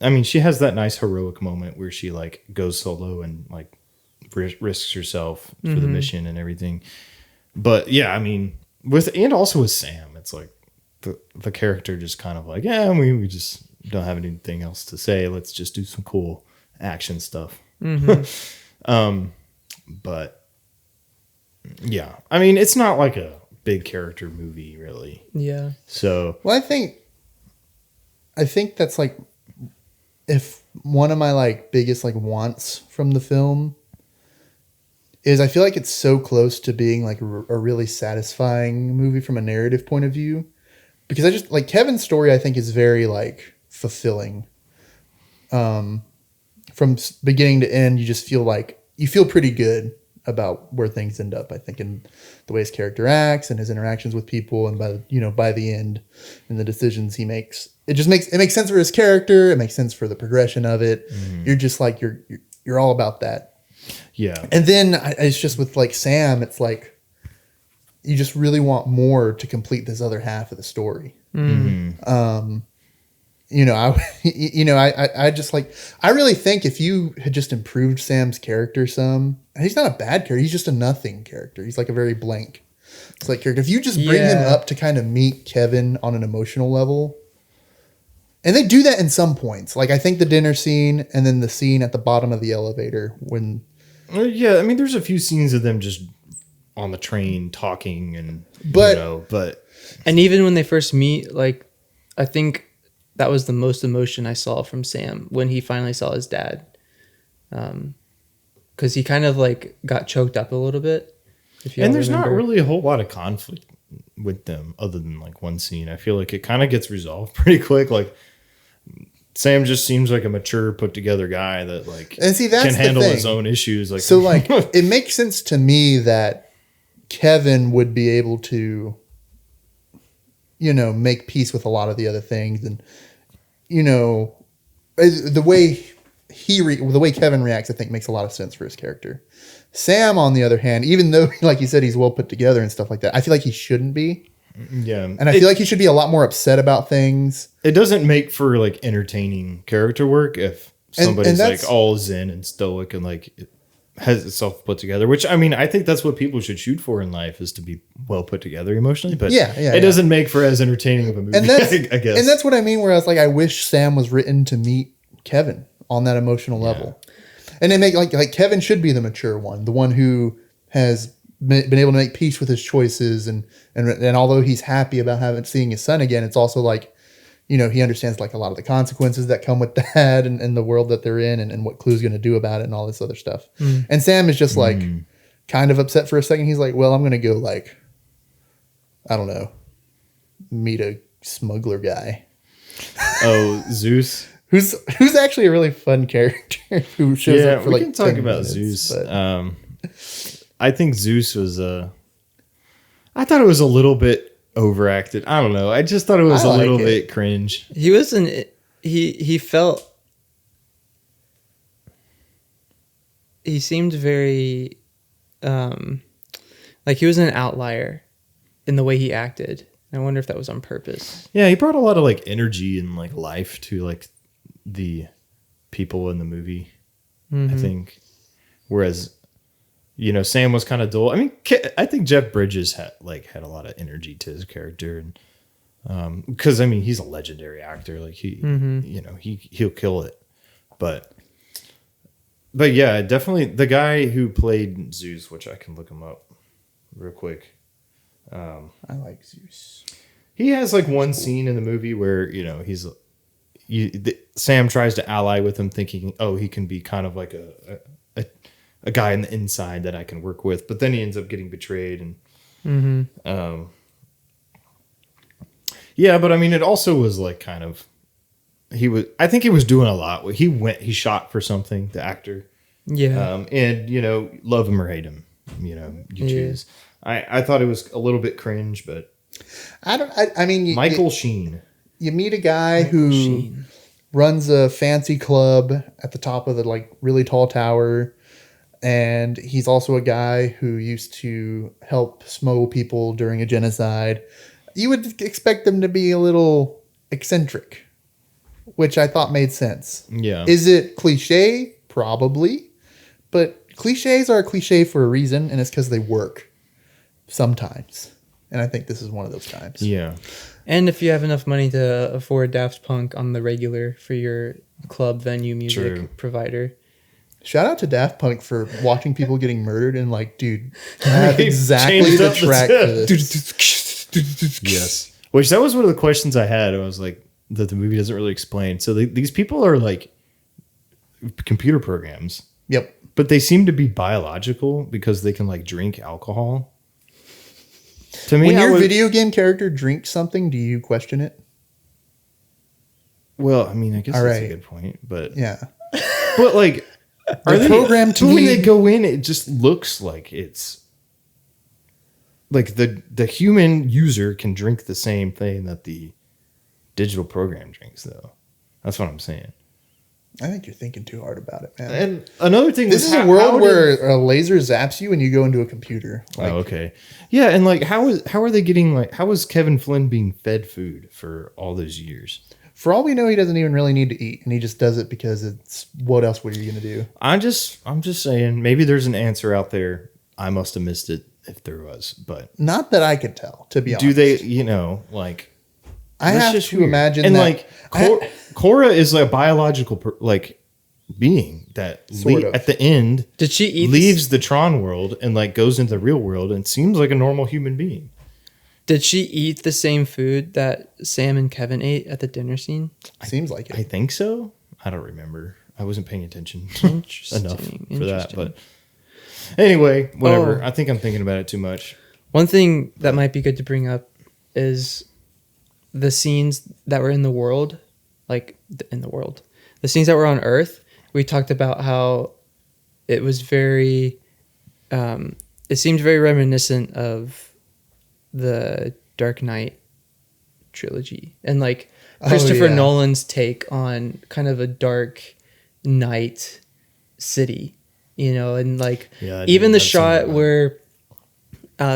I mean, she has that nice heroic moment where she, goes solo and, risks herself for the mission and everything. But, yeah, I mean, and also with Sam, it's the character just kind of we just don't have anything else to say. Let's just do some cool action stuff. But yeah, I mean, it's not like a big character movie, really. Yeah. So, Well, I think that's if one of my biggest wants from the film is, I feel like it's so close to being a really satisfying movie from a narrative point of view, because I just Kevin's story, I think, is very fulfilling. From beginning to end, you just feel pretty good about where things end up, I think, in the way his character acts and his interactions with people, and by the end and the decisions he makes. It makes sense for his character. It makes sense for the progression of it. You're just you're all about that. yeah. And then it's just with Sam, it's you just really want more to complete this other half of the story. I just I really think if you had just improved Sam's character some, and he's not a bad character, he's just a nothing character. He's a very blank character. If you just bring him up to kind of meet Kevin on an emotional level, and they do that in some points. I think the dinner scene and then the scene at the bottom of the elevator when... Yeah, I mean, there's a few scenes of them just on the train talking and, but... And even when they first meet, I think that was the most emotion I saw from Sam when he finally saw his dad. Because he kind of got choked up a little bit. And there's not really a whole lot of conflict with them other than one scene. I feel like it kind of gets resolved pretty quick. Sam just seems like a mature, put together guy that and see, that's can handle the thing. his own issues. It makes sense to me that Kevin would be able to, make peace with a lot of the other things, and the way the way Kevin reacts, I think, makes a lot of sense for his character. Sam, on the other hand, even though, like you said, he's well put together and stuff like that, I feel like he shouldn't be. Yeah. And I feel like he should be a lot more upset about things. It doesn't make for like entertaining character work if somebody's like all zen and stoic and like has itself put together, which I mean, I think that's what people should shoot for in life, is to be well put together emotionally, but it doesn't make for as entertaining of a movie, and that's, I guess. And that's what I mean, where I was like, I wish Sam was written to meet Kevin on that emotional level. And they make like Kevin should be the mature one, the one who has been able to make peace with his choices, and although he's happy about seeing his son again, it's also like, you know, he understands like a lot of the consequences that come with that, and the world that they're in, and what Clue's going to do about it, and all this other stuff. And Sam is just like kind of upset for a second. He's like, well, I'm going to go like, I don't know, meet a smuggler guy. Oh, Zeus. Who's actually a really fun character who shows up for like 10 can talk about minutes, Zeus. but- I think Zeus was I thought it was a little bit overacted. I don't know. I just thought it was a little bit cringe. He wasn't. He felt. He seemed very, like he was an outlier in the way he acted. I wonder if that was on purpose. Yeah, he brought a lot of like energy and like life to like the people in the movie. I think, whereas, you know, Sam was kind of dull. I mean, I think Jeff Bridges had a lot of energy to his character, and because I mean, he's a legendary actor. Like he, you know, he'll kill it. But yeah, definitely the guy who played Zeus, which I can look him up real quick. I like Zeus. He has like one scene in the movie where, you know, Sam tries to ally with him, thinking, oh, he can be kind of like a guy on the inside that I can work with, but then he ends up getting betrayed, and yeah, but I mean, it also was like kind of I think he was doing a lot. He shot for something, the actor, and you know, love him or hate him, you know, you choose. I thought it was a little bit cringe, but I mean, Michael Sheen. You meet a guy who runs a fancy club at the top of the like really tall tower, and he's also a guy who used to help smuggle people during a genocide. You would expect them to be a little eccentric, which I thought made sense. Yeah. Is it cliche? Probably. But cliches are a cliche for a reason, and it's because they work sometimes. And I think this is one of those times. Yeah. And if you have enough money to afford Daft Punk on the regular for your club venue music provider. Shout out to Daft Punk for watching people getting murdered and like, dude, I have exactly the track for this. Yes. Which that was one of the questions I had. I was like, that the movie doesn't really explain. So these people are like computer programs. Yep. But they seem to be biological because they can like drink alcohol. To me, when your video game character drinks something, do you question it? Well, I mean, I guess that's a good point. But yeah. But like, are they programmed to when they go in, it just looks like it's like the human user can drink the same thing that the digital program drinks, though. That's what I'm saying. I think you're thinking too hard about it, man. And another thing, this is a world where a laser zaps you and you go into a computer. Like, okay, yeah, and like, how are they getting like? How is Kevin Flynn being fed food for all those years? For all we know, he doesn't even really need to eat, and he just does it because it's what else were you going to do? I'm just saying, maybe there's an answer out there. I must have missed it if there was, but not that I could tell. To be honest, do they? You know, like. I have to imagine and that. Like Cora is a biological like being that at the end did she leaves the Tron world and like goes into the real world and seems like a normal human being. Did she eat the same food that Sam and Kevin ate at the dinner scene? Seems like it. I think so. I don't remember. I wasn't paying attention enough for that. But anyway, whatever. I think I'm thinking about it too much. One thing that might be good to bring up is the scenes that were in the world, the scenes that were on Earth. We talked about how it was very, it seemed very reminiscent of the Dark Knight trilogy and like Christopher Nolan's take on kind of a dark night city, and like Yeah, even the I've seen shot that. where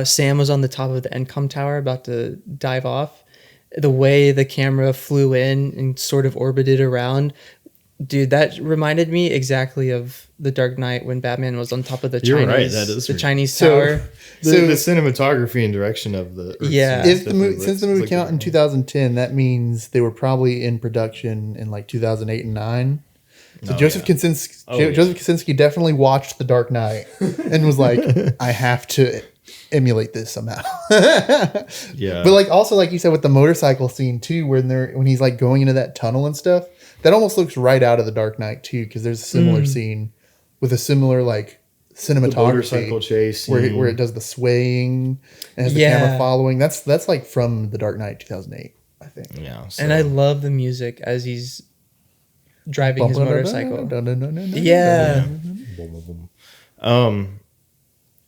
Sam was on the top of the Encom tower about to dive off, the way the camera flew in and sort of orbited around, dude, that reminded me exactly of The Dark Knight when Batman was on top of the You're Chinese, right, that is the weird. Chinese So- tower. The cinematography and direction of the Yeah. If the movie, since the movie came out in 2010, that means they were probably in production in like 2008 and 9. So Oh, Joseph yeah. Kosinski, Oh, yeah. Joseph Kosinski definitely watched The Dark Knight and was like, "I have to emulate this somehow." Yeah, But like also like you said with the motorcycle scene too, when he's like going into that tunnel and stuff, that almost looks right out of The Dark Knight too, because there's a similar scene with a similar like the cinematography motorcycle chase where scene. it does the swaying and has the Yeah. camera following. That's like from The Dark Knight 2008, I think. Yeah, And I love the music as he's driving his motorcycle. Yeah.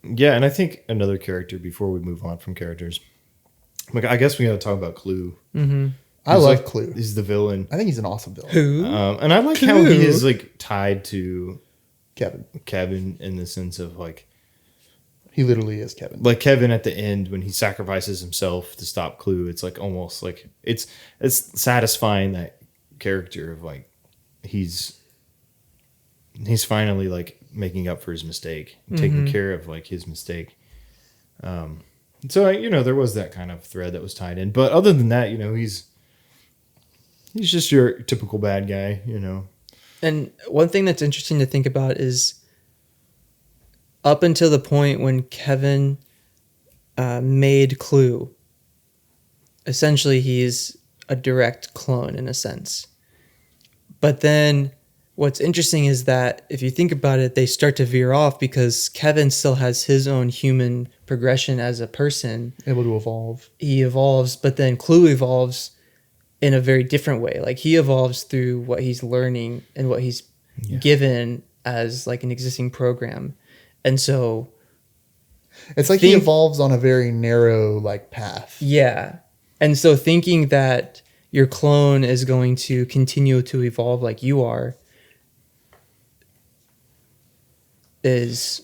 Yeah, and I think another character before we move on from characters. Like, I guess we got to talk about Clue. I love like, Clue. He's the villain, I think he's an awesome villain. Who? and I like how he is like tied to Kevin. Kevin in the sense of like He literally is Kevin. like Kevin at the end when he sacrifices himself to stop Clue. It's like almost like it's satisfying, that character of like he's finally like making up for his mistake, taking care of like his mistake. So there was that kind of thread that was tied in, but other than that, he's just your typical bad guy, And one thing that's interesting to think about is up until the point when Kevin made Clue, essentially he's a direct clone in a sense. But then what's interesting is that if you think about it, they start to veer off because Kevin still has his own human progression as a person. Able to evolve. He evolves, but then Clue evolves in a very different way. Like he evolves through what he's learning and what he's given as like an existing program. And so It's like he evolves on a very narrow like path. yeah. And so thinking that your clone is going to continue to evolve like you are is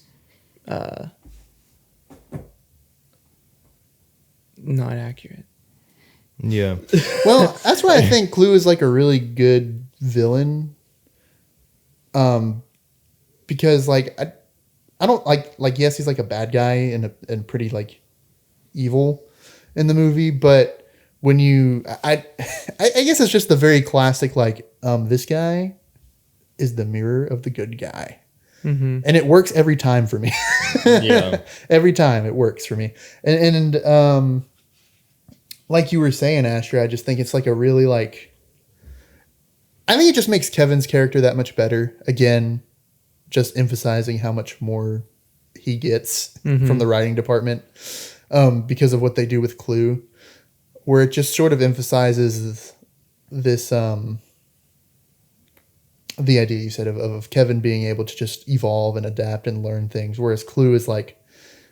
not accurate. Yeah. Well, that's why I think Clue is like a really good villain. Because like I don't like yes, he's like a bad guy and pretty like evil in the movie, but when I guess it's just the very classic like this guy is the mirror of the good guy. Mm-hmm. And it works every time for me. Yeah. Every time it works for me. And like you were saying, Asher, I just think it's like a really like, I think it just makes Kevin's character that much better. Again, just emphasizing how much more he gets from the writing department because of what they do with Clue, where it just sort of emphasizes this, the idea you said of Kevin being able to just evolve and adapt and learn things. Whereas Clue is like,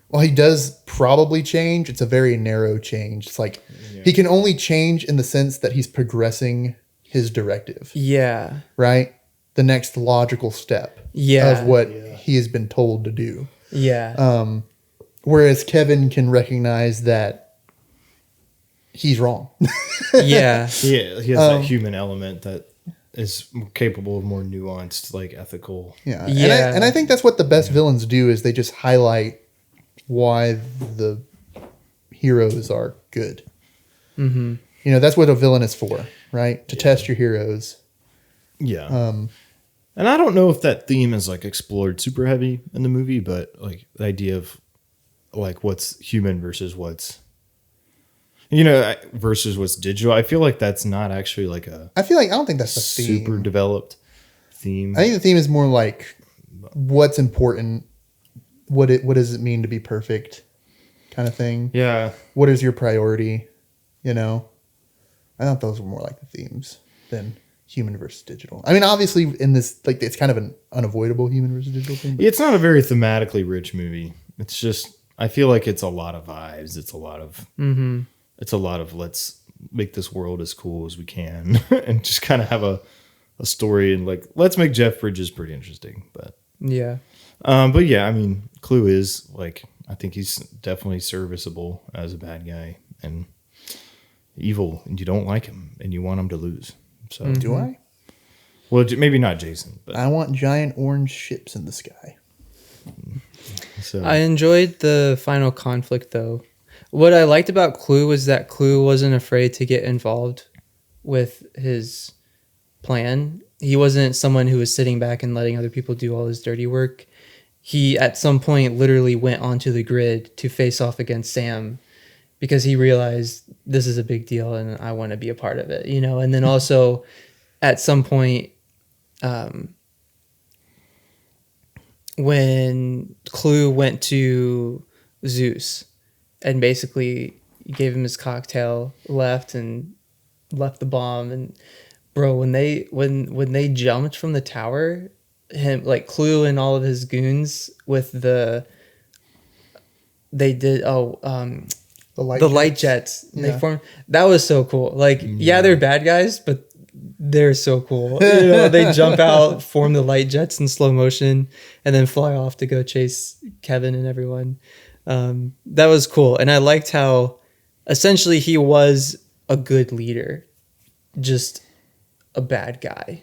well, he does probably change. It's a very narrow change. It's like he can only change in the sense that he's progressing his directive, Yeah. right? The next logical step Yeah. of what he has been told to do. Yeah. Whereas Kevin can recognize that he's wrong. Yeah. He has that human element that is capable of more nuanced, like ethical. Yeah. Yeah. And I think that's what the best villains do is they just highlight why the heroes are good. Mm-hmm. That's what a villain is for, right? To test your heroes. Yeah. And I don't know if that theme is like explored super heavy in the movie, but like the idea of like what's human versus what's versus what's digital. I feel like that's not actually like a I don't think that's the theme. super developed theme. I think the theme is more like what's important, what does it mean to be perfect, kind of thing. Yeah. What is your priority? I thought those were more like the themes than human versus digital. I mean, obviously in this, like, it's kind of an unavoidable human versus digital thing. But It's not a very thematically rich movie. It's just, I feel like it's a lot of vibes. It's a lot of let's make this world as cool as we can and just kind of have a a story and like let's make Jeff Bridges pretty interesting. But Yeah. yeah, I mean, Clue is like I think he's definitely serviceable as a bad guy and evil, and you don't like him and you want him to lose. So Do I? well, maybe not Jason, but I want giant orange ships in the sky. so I enjoyed the final conflict, though. What I liked about Clue was that Clue wasn't afraid to get involved with his plan. He wasn't someone who was sitting back and letting other people do all his dirty work. He, at some point, literally went onto the grid to face off against Sam because he realized this is a big deal and I want to be a part of it, you know? And then also, at some point, when Clue went to Zeus and basically gave him his cocktail, left the bomb, and bro, when they jumped from the tower, him like Clue and all of his goons with the light jets. And Yeah. they formed. That was so cool. Like, yeah, they're bad guys, but they're so cool. You know, they jump out, form the light jets in slow motion, and then fly off to go chase Kevin and everyone. That was cool. And I liked how essentially he was a good leader, just a bad guy.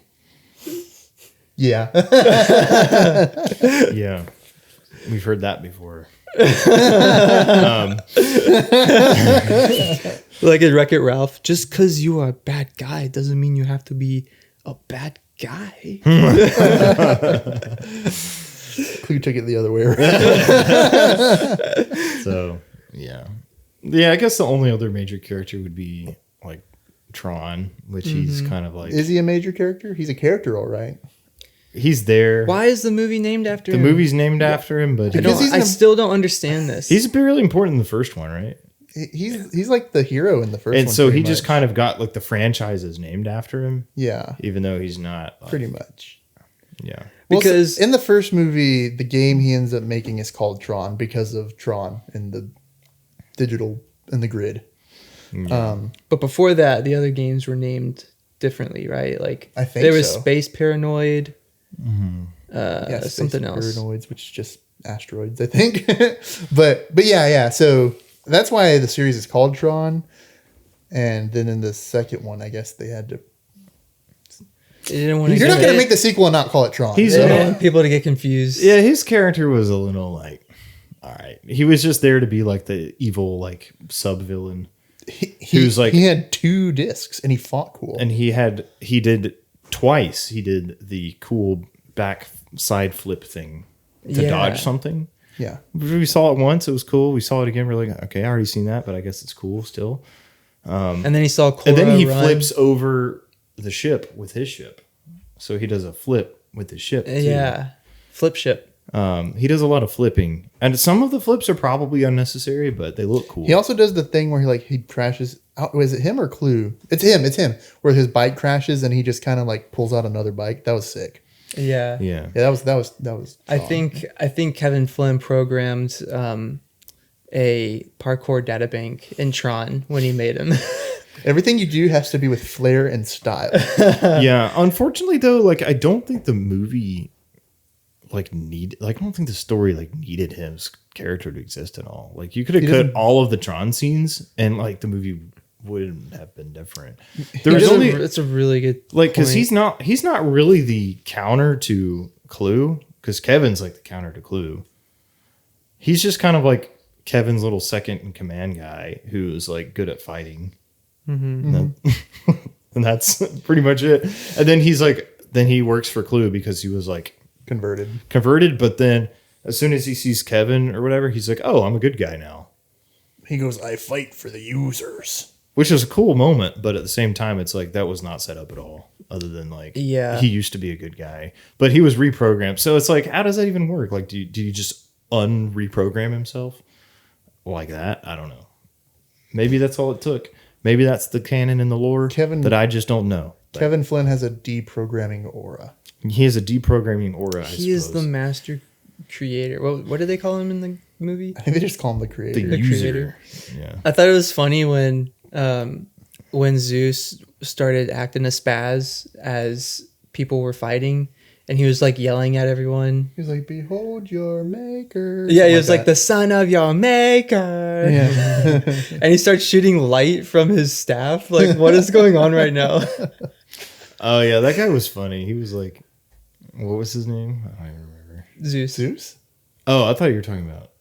Yeah. yeah, we've heard that before. Like in Wreck-It Ralph, just because you are a bad guy doesn't mean you have to be a bad guy. Clue took it the other way around. So yeah, I guess the only other major character would be like Tron, which he's kind of like. Is he a major character? He's a character, all right. He's there. Why is the movie named after him? The movie's named after him, but I still don't understand this. he's really important in the first one, right? He's like the hero in the first one. And so he pretty just much. kind of got like the franchises named after him, Yeah, even though he's not. Like, pretty much. Yeah. Well, Because- so in the first movie, the game he ends up making is called Tron because of Tron and the digital and the grid. But before that, the other games were named differently, right? Like I think there was so. Space Paranoid, Yeah, Space something else. Paranoids, which is just asteroids, I think. but yeah. So that's why the series is called Tron. And then in the second one, I guess they had to. They didn't want to. You're not going to make the sequel and not call it Tron. He's They didn't want people to get confused. Yeah, his character was a little like, all right. He was just there to be like the evil like sub villain, he was like- he had 2 discs and he fought cool. and he did twice. He did the cool back side flip thing to Yeah. dodge something. yeah. We saw it once. It was cool. We saw it again. We're like, okay, I already seen that, but I guess it's cool still. And then he saw Cora And then he run. flips over the ship with his ship. So he does a flip with his ship. too. Yeah, flip ship. He does a lot of flipping, and some of the flips are probably unnecessary, but they look cool. He also does the thing where he crashes out. Was it him or Clue? It's him. Where his bike crashes and he just kind of like pulls out another bike. That was sick. Yeah. Yeah. Yeah, that was. I Tron. think Kevin Flynn programmed a parkour databank in Tron when he made him. Everything you do has to be with flair and style. Yeah. Unfortunately, though, like I don't think the movie I don't think the story needed his character to exist at all. Like you could have cut doesn't- all of the Tron scenes, and like the movie wouldn't have been different. It's a really good because point. he's not really the counter to Clue, because Kevin's like the counter to Clue. He's just kind of like Kevin's little second in command guy who's like good at fighting. And that's pretty much it. And then he works for Clue because he was like converted, but then as soon as he sees Kevin or whatever, he's like, oh, I'm a good guy now. He goes, I fight for the users. Which is a cool moment, but at the same time, it's like that was not set up at all. Other than he used to be a good guy, but he was reprogrammed. So it's like, how does that even work? Like, do you just unreprogram himself like that? I don't know. Maybe that's all it took. Maybe that's the canon in the lore that I just don't know. Kevin Flynn has a deprogramming aura. He has a deprogramming aura. He is the master creator. What did they call him in the movie? I think they just call him the creator. The user. Creator. Yeah. I thought it was funny when Zeus started acting a spaz as people were fighting, and he was like yelling at everyone. He's like, "Behold your maker." Yeah, he was like the son of your maker. Yeah. And he starts shooting light from his staff. Like, what is going on right now? Oh yeah, that guy was funny. He was like, what was his name? I don't even remember. Zeus. Oh, I thought you were talking about.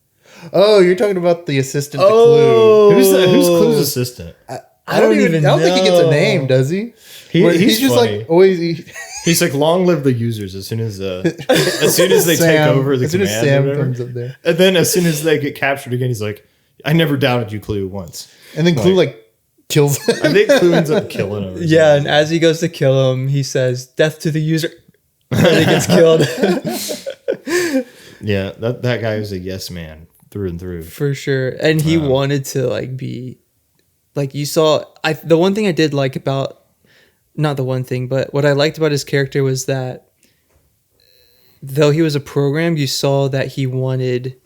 Oh, you're talking about the assistant to Oh. Clue. Who's Clue's assistant? I don't even I don't think he gets know. a name, does he? He's just funny. like always. He's like, long live the users. As soon as they take over the as soon command, as Sam or whatever. comes up there, And then as soon as they get captured again, he's like, I never doubted you, Clue, once. and then Clue like kills him. I think Clue ends up killing him. Yeah, and as he goes to kill him, he says, "Death to the user," and he gets killed. Yeah, that guy was a yes man through and through. For sure. And he wanted to like be like, you saw, the one thing I did like about, not the one thing, but what I liked about his character was that though he was a program, you saw that he wanted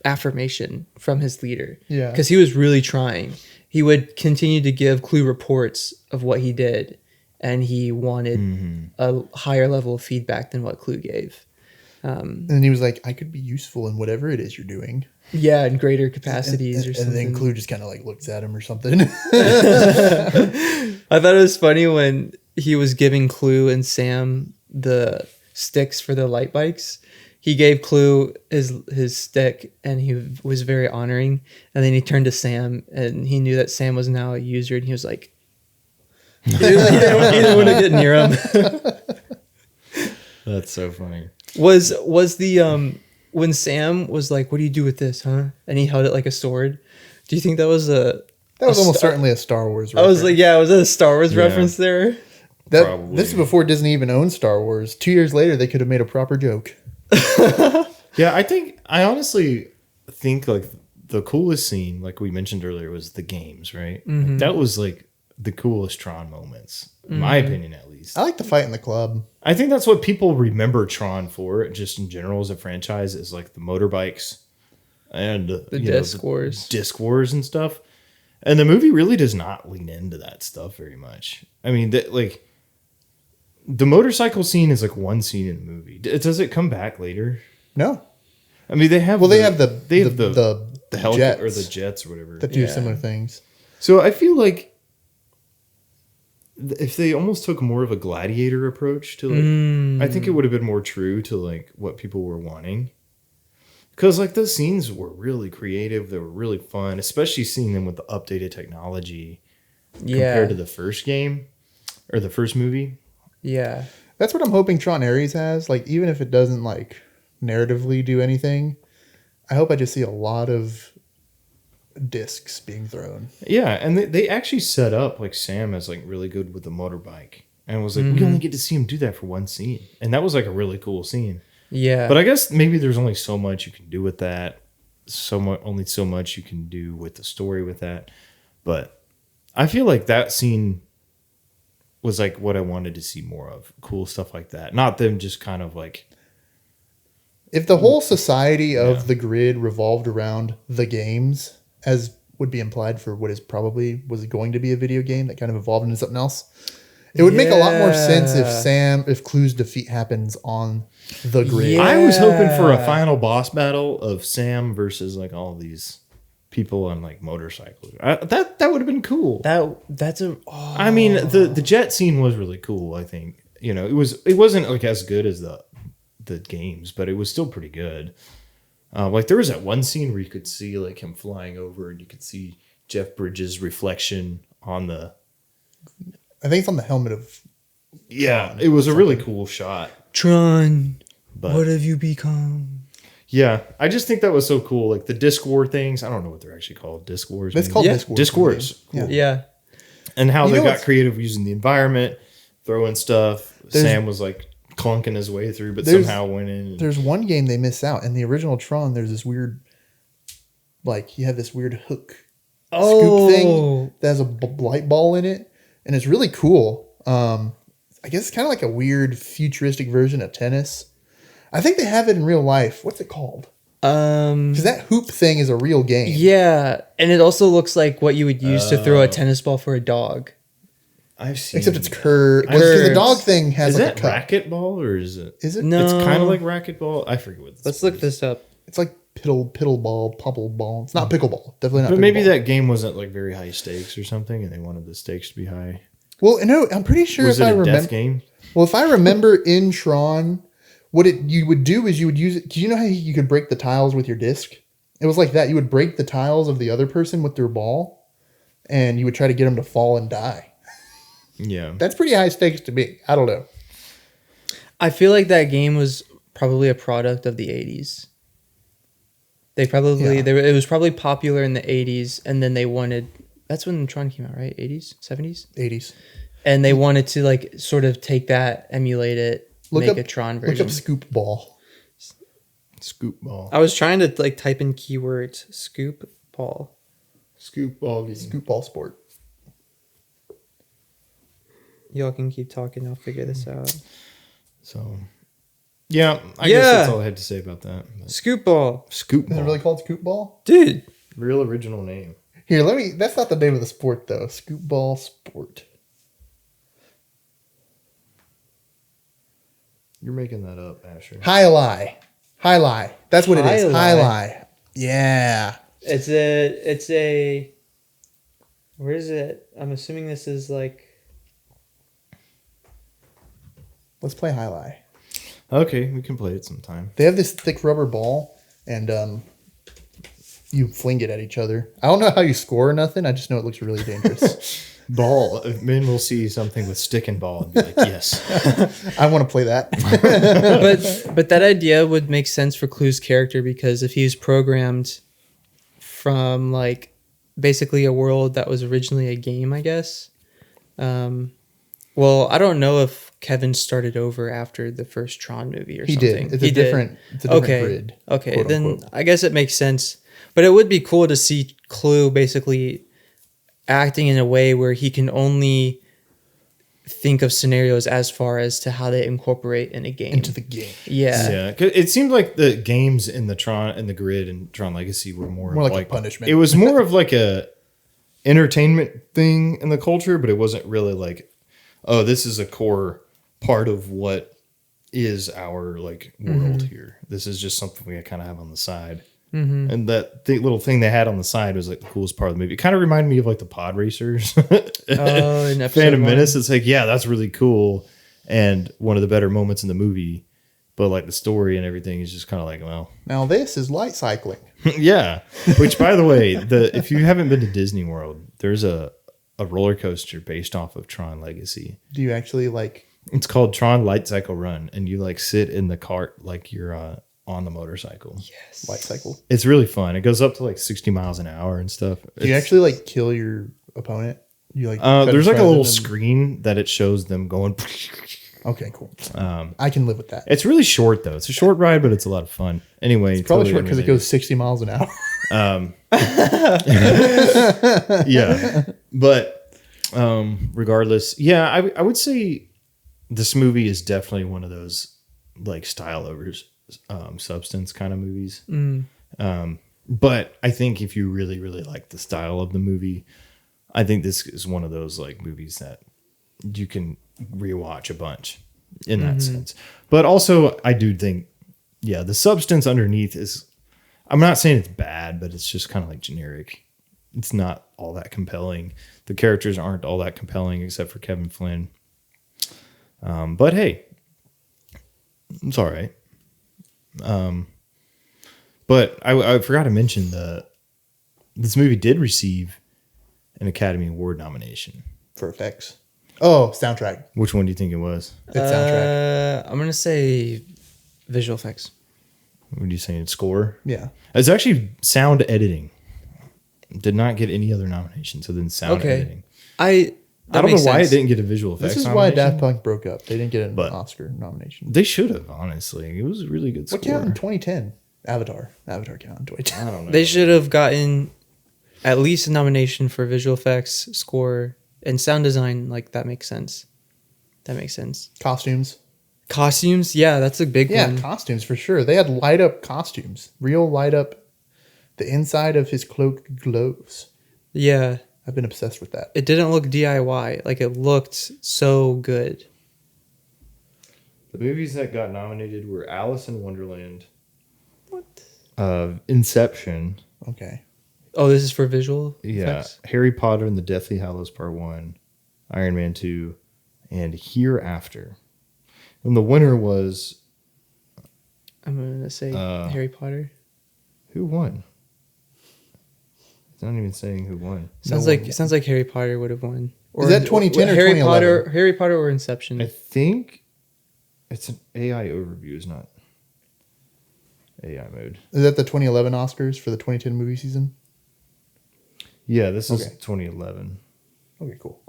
affirmation from his leader. Yeah. Because he was really trying. He would continue to give Clue reports of what he did, and he wanted a higher level of feedback than what Clue gave. And he was like, "I could be useful in whatever it is you're doing." Yeah, in greater capacities or And something. then Clue just kind of like looks at him or something. I thought it was funny when he was giving Clue and Sam the sticks for the light bikes. He gave Clue his stick, and he was very honoring. And then he turned to Sam, and he knew that Sam was now a user, and he was like, he didn't want to get near him. That's so funny. Was the when Sam was like, "What do you do with this, huh?" And he held it like a sword. Do you think that was That was almost certainly a Star Wars I reference. was like, yeah, was that a Star Wars reference there? Probably. This is before Disney even owned Star Wars. 2 years later, they could have made a proper joke. Yeah, I honestly think like the coolest scene, like we mentioned earlier, was the games, right? Like, that was like the coolest Tron moments, in my opinion, at least. I like the fight in the club. I think that's what people remember Tron for, just in general as a franchise, is like the motorbikes and The disc wars. disc wars and stuff. And the movie really does not lean into that stuff very much. I mean, like the motorcycle scene is like one scene in the movie. Does it come back later? No. I mean, they have They have the helicopter or jets the jets or whatever that do similar things. So I feel like if they almost took more of a gladiator approach to like, I think it would have been more true to like what people were wanting. Because like those scenes were really creative, they were really fun, especially seeing them with the updated technology compared to the first game or the first movie. Yeah. That's what I'm hoping Tron Ares has. Like, even if it doesn't like narratively do anything, I hope I just see a lot of discs being thrown. Yeah, and they actually set up like Sam as like really good with the motorbike, and was like, we only get to see him do that for one scene, and that was like a really cool scene. Yeah. But I guess maybe there's only so much you can do with that. Only so much you can do with the story with that. But I feel like that scene was like what I wanted to see more of. Cool stuff like that. Not them just kind of like. If the whole society of the grid revolved around the games, as would be implied for what is probably was going to be a video game that kind of evolved into something else, it would make a lot more sense if Clue's defeat happens on the grid. Yeah. I was hoping for a final boss battle of Sam versus like all these people on like motorcycles. That would have been cool. I mean, the jet scene was really cool. I think it wasn't like as good as the games, but it was still pretty good. Like there was that one scene where you could see like him flying over, and you could see Jeff Bridges' reflection on the. I think it's on the helmet of. Yeah, it was a really cool shot. Tron, But what have you become? yeah, I just think that was so cool. Like the disc war things. I don't know what they're actually called. Disc wars. It's maybe? called Yeah. Disc Wars. Disc wars. Cool. Yeah. And how You they know got what's- creative using the environment, throwing stuff. There's- Sam was like clunking his way through, but There's- somehow went in. There's one game they miss out. In the original Tron, there's this weird, like, you have this weird hook scoop thing that has a light ball in it, and it's really cool. I guess it's kind of like a weird futuristic version of tennis. I think they have it in real life. What's it called? Because that hoop thing is a real game. Yeah, and it also looks like what you would use to throw a tennis ball for a dog. I've seen. Except it's curved. The dog thing has Is like that a cut. racquetball or is it? Is it? No. It's kind of like racquetball. I forget what. Let's look this up. It's like piddle ball, pupple ball. It's not pickleball. Definitely not. But maybe pickleball. that game wasn't like very high stakes or something, and they wanted the stakes to be high. Well, no, I'm pretty sure Was if it I a remember. death game? Well, if I remember in Tron, you would do is you would use it. Do you know how you could break the tiles with your disc? It was like that. You would break the tiles of the other person with their ball, and you would try to get them to fall and die. Yeah. That's pretty high stakes to me. I don't know. I feel like that game was probably a product of the 80s. They probably it was probably popular in the 80s, and then they wanted. That's when Tron came out, right? 80s, 70s, 80s. And they wanted to like sort of take that, emulate it, make a Tron version. Look up scoop ball. Scoop ball. I was trying to like type in keywords. Scoop ball. Scoop ball game. Scoop ball sport. Y'all can keep talking. I'll figure this out. So, yeah, I guess that's all I had to say about that. But Scoop ball, Scoop Is ball. it really called scoop ball? dude. Real original name. Here, that's not the name of the sport though. Scoop ball sport. You're making that up, Asher. High lie. That's what it is. High lie. High lie. Yeah. It's a. Where is it? I'm assuming this is like. Let's play high lie. Okay, we can play it sometime. They have this thick rubber ball, and you fling it at each other. I don't know how you score or nothing. I just know it looks really dangerous. Ball. Men will see something with stick and ball and be like, yes. I want to play that. but that idea would make sense for Clue's character because if he was programmed from like basically a world that was originally a game, I guess. Well, I don't know if Kevin started over after the first Tron movie or He something. did. It's a different grid. Okay, quote, then unquote. I guess it makes sense. But it would be cool to see Clue basically acting in a way where he can only think of scenarios as far as to how they incorporate in a game. into the game. Yeah. Yeah, 'cause it seemed like the games in the Tron and the grid and Tron Legacy were more More of like a punishment. It was more of like a entertainment thing in the culture, but it wasn't really like, oh, this is a core part of what is our like world here. This is just something we kind of have on the side. Mm-hmm. And that little thing they had on the side was like the coolest part of the movie. It kind of reminded me of like the pod racers. Oh, in episode Phantom 1. Menace. It's like, yeah, that's really cool. And one of the better moments in the movie. But like the story and everything is just kind of like, well, Now this is light cycling. yeah. Which, by the way, if you haven't been to Disney World, there's a roller coaster based off of Tron Legacy. Do you actually like? It's called Tron Light Cycle Run, and you like sit in the cart like you're on the motorcycle. Yes. Light cycle. It's really fun. It goes up to like 60 miles an hour and stuff. Do you actually like kill your opponent? You like? There's like a little screen. screen that it shows them going. Okay, cool. I can live with that. It's really short though. It's a short ride, but it's a lot of fun. Anyway, It's probably totally short because it unrelated. goes 60 miles an hour. Yeah, but regardless, yeah, I would say this movie is definitely one of those like style over substance kind of movies. But I think if you really, really like the style of the movie, I think this is one of those like movies that you can rewatch a bunch in that sense. But also, I do think, yeah, the substance underneath is, I'm not saying it's bad, but it's just kind of like generic. It's not all that compelling. The characters aren't all that compelling except for Kevin Flynn. But hey, it's all right. But I forgot to mention this movie did receive an Academy Award nomination. For effects. Oh, soundtrack. Which one do you think it was? Good soundtrack. I'm gonna say visual effects. What are you saying? Score? Yeah. It's actually sound editing. Did not get any other nominations other than sound editing. I don't know why it didn't get a visual effects This is why nomination. Daft Punk broke up. They didn't get an But- Oscar nomination. They should have, honestly. It was a really good score. What came out in 2010? Avatar. Avatar came out in 2010. I don't know. They should have gotten at least a nomination for visual effects, score, and sound design. Like that makes sense. That makes sense. Costumes. Costumes, yeah, that's a big Yeah, one. costumes for sure. They had light up costumes. Real light up. The inside of his cloak glows. Yeah, I've been obsessed with that. It didn't look DIY. Like, it looked so good. The movies that got nominated were Alice in Wonderland, What? Inception. Okay. Oh, this is for visual Yeah, effects? Harry Potter and the Deathly Hallows Part 1, Iron Man 2, and Hereafter. And the winner was... I'm going to say Harry Potter. Who won? It's not even saying who won. Sounds like Harry Potter would have won. Is that 2010 or Harry 2011? Potter, Harry Potter or Inception? I think it's an AI overview, is not AI mode. Is that the 2011 Oscars for the 2010 movie season? Yeah, this is Okay. 2011. Okay, cool.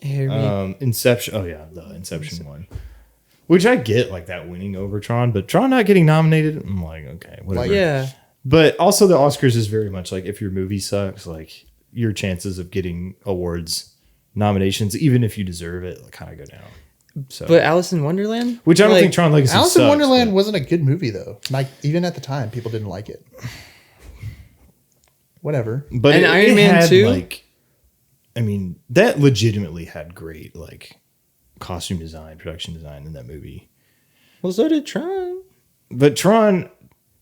Harry. Inception. Oh yeah, the Inception one. Which I get, like that winning over Tron, but Tron not getting nominated, I'm like, okay, whatever. Yeah. But also the Oscars is very much like if your movie sucks, like your chances of getting awards nominations, even if you deserve it, like, kind of go down. So, But Alice in Wonderland? which I don't Like, think Tron Legacy Alice sucks, in Wonderland but- wasn't a good movie though. Like even at the time, people didn't like it. Whatever. But And Iron Man had, 2? like, I mean, that legitimately had great like costume design, production design in that movie. Well, so did Tron. But Tron,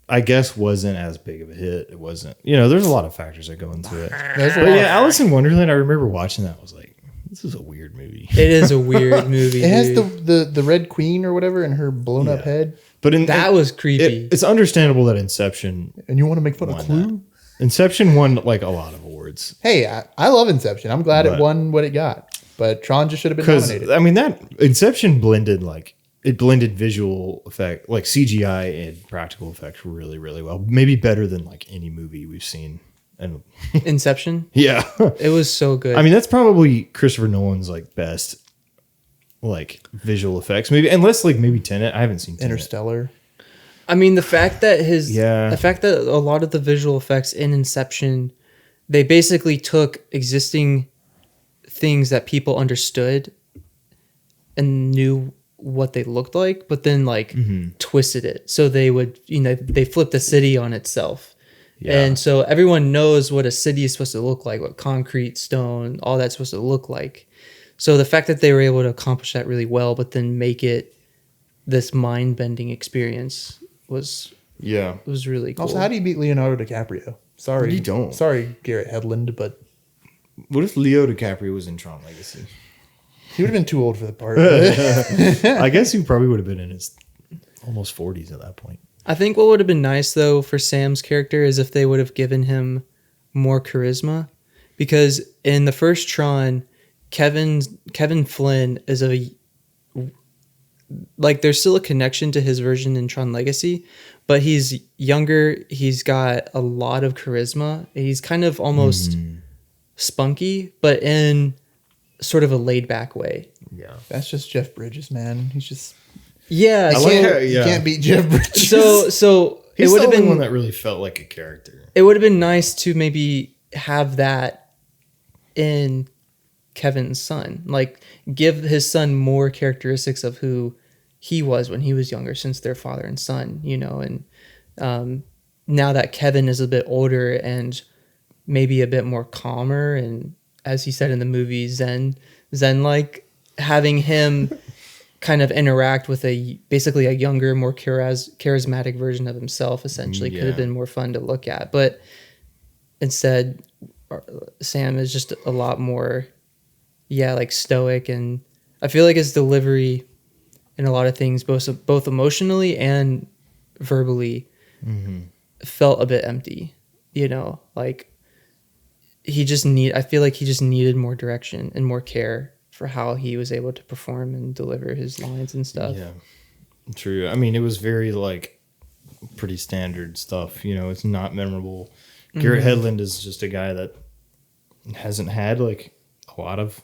I guess, wasn't as big of a hit. It wasn't, there's a lot of factors that go into it. There's a But lot. yeah, Alice in Wonderland, I remember watching that. I was like, this is a weird movie. It is a weird movie. It has dude. the Red Queen or whatever and her blown up Yeah. head. But That was creepy. it's understandable that Inception And you want to make fun of won Clue? that. Inception won like a lot of awards. Hey, I love Inception. I'm glad it But- won what it got. But Tron just should have been Because nominated. I mean, that Inception blended visual effect, like CGI and practical effects, really, really well. Maybe better than like any movie we've seen. And Inception. yeah, It was so good. I mean, that's probably Christopher Nolan's like best like visual effects. Maybe unless like maybe Tenet. I haven't seen Tenet. Interstellar. I mean, the fact that Yeah. the fact that a lot of the visual effects in Inception, they basically took existing things that people understood and knew what they looked like, but then like twisted it. So they would, they flipped the city on itself. Yeah. And so everyone knows what a city is supposed to look like, what concrete, stone, all that's supposed to look like. So the fact that they were able to accomplish that really well, but then make it this mind-bending experience was really cool. Also, how do you beat Leonardo DiCaprio? Sorry. You don't. Sorry, Garrett Hedlund, but What if Leo DiCaprio was in Tron Legacy? he would have been too old for the part. I guess he probably would have been in his almost 40s at that point. I think what would have been nice though for Sam's character is if they would have given him more charisma, because in the first Tron, Kevin Flynn is there's still a connection to his version in Tron Legacy, but he's younger. He's got a lot of charisma. He's kind of almost spunky, but in sort of a laid back way. Yeah. That's just Jeff Bridges, man. He's just Yeah. I like so- how- you can't beat Jeff Bridges. so it He's would the have only been one that really felt like a character. it would have been nice to maybe have that in Kevin's son, like give his son more characteristics of who he was when he was younger, since they're father and son, and now that Kevin is a bit older and maybe a bit more calmer, and as he said in the movie, Zen, like having him kind of interact with basically a younger, more charismatic version of himself, essentially, could have been more fun to look at. But instead, Sam is just a lot more, like stoic, and I feel like his delivery in a lot of things, both emotionally and verbally, felt a bit empty. Like I feel like he just needed more direction and more care for how he was able to perform and deliver his lines and stuff. Yeah, true. I mean, it was very like pretty standard stuff. It's not memorable. Garrett Hedlund is just a guy that hasn't had like a lot of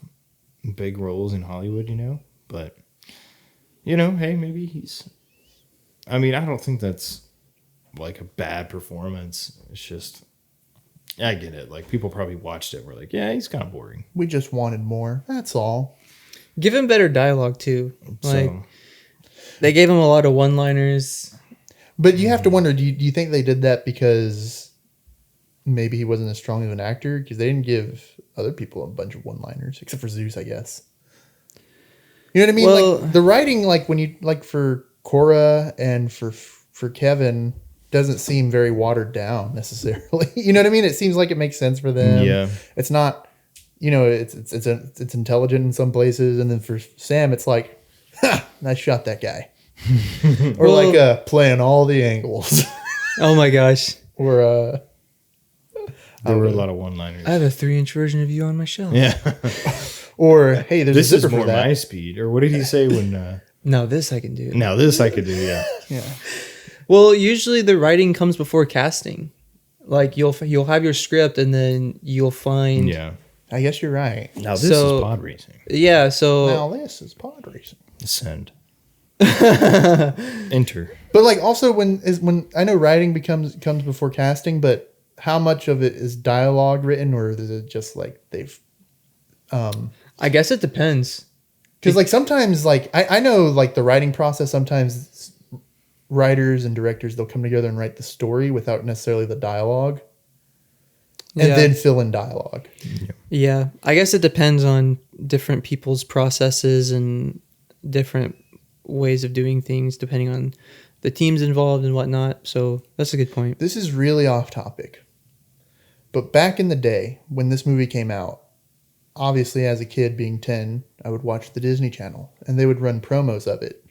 big roles in Hollywood, but hey, maybe he's, I mean, I don't think that's like a bad performance. It's just, I get it. Like people probably watched it and were like, yeah, he's kind of boring. we just wanted more. That's all. Give him better dialogue too. Like So they gave him a lot of one-liners. But you have to wonder, do you think they did that because maybe he wasn't as strong of an actor? Because they didn't give other people a bunch of one-liners, except for Zeus, I guess. You know what I mean? Well- Like the writing, like when you like for Korra and for Kevin, doesn't seem very watered down necessarily. You know what I mean? It seems like it makes sense for them. Yeah. It's not. You know, it's intelligent in some places, and then for Sam, it's like, ha, nice shot, that guy. Or Well- like playing all the angles. Oh my gosh. Or There were a lot of one-liners. I have a 3-inch version of you on my shelf. Yeah. or hey, there's This a is zipper more for that. my speed. Or what did he say when... Now this I can do. now this I could do, yeah. Yeah. Well, usually the writing comes before casting. Like you'll have your script and then you'll find Yeah. I guess you're right. Now this So- is pod racing. Yeah, so Now this is pod racing. Send. Enter. But like also when I know writing comes before casting, but how much of it is dialogue written, or is it just like they've I guess it depends. because like sometimes like I know like the writing process, sometimes writers and directors, they'll come together and write the story without necessarily the dialogue, and Yeah. then fill in dialogue. Yeah, I guess it depends on different people's processes and different ways of doing things depending on the teams involved and whatnot. So that's a good point. This is really off topic, but back in the day when this movie came out, obviously as a kid being 10, I would watch the Disney Channel and they would run promos of it.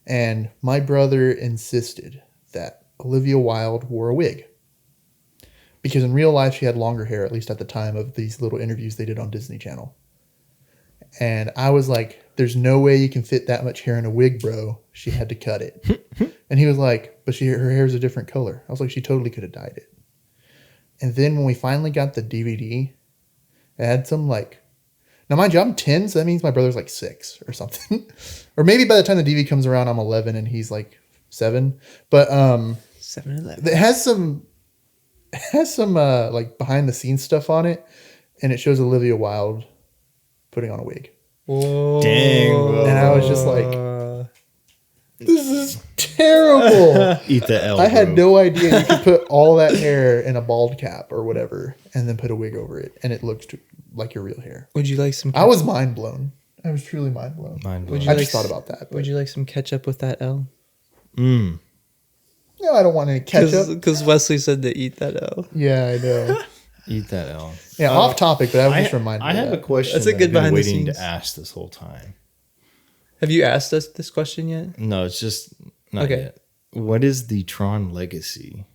And my brother insisted that Olivia Wilde wore a wig. Because in real life, she had longer hair, at least at the time of these little interviews they did on Disney Channel. And I was like, there's no way you can fit that much hair in a wig, bro. She had to cut it. And he was like, but her hair is a different color. I was like, she totally could have dyed it. And then when we finally got the DVD, it had some like, now mind you, I'm 10, so that means my brother's like 6 or something. Or maybe by the time the DVD comes around, I'm 11 and he's like 7. But 7-Eleven. it has some like behind the scenes stuff on it, and it shows Olivia Wilde putting on a wig. Whoa. Dang, bro. And I was just like, this is terrible. Eat the L. I had bro. no idea you could put all that hair in a bald cap or whatever and then put a wig over it and it looks like your real hair. Would you like some? I was mind blown. I was truly mind blown. Mind Would blown. you I like just thought about that. Would you like some ketchup with that L? Mm. No, I don't want any ketchup. Because Wesley said to eat that L. Yeah, I know. Eat that L. Yeah, off topic, but I was just reminded. I of have that. a question That's a that good I've been behind the waiting scenes. to ask this whole time. Have you asked us this question yet? No, it's just not Okay. yet. What is the Tron legacy?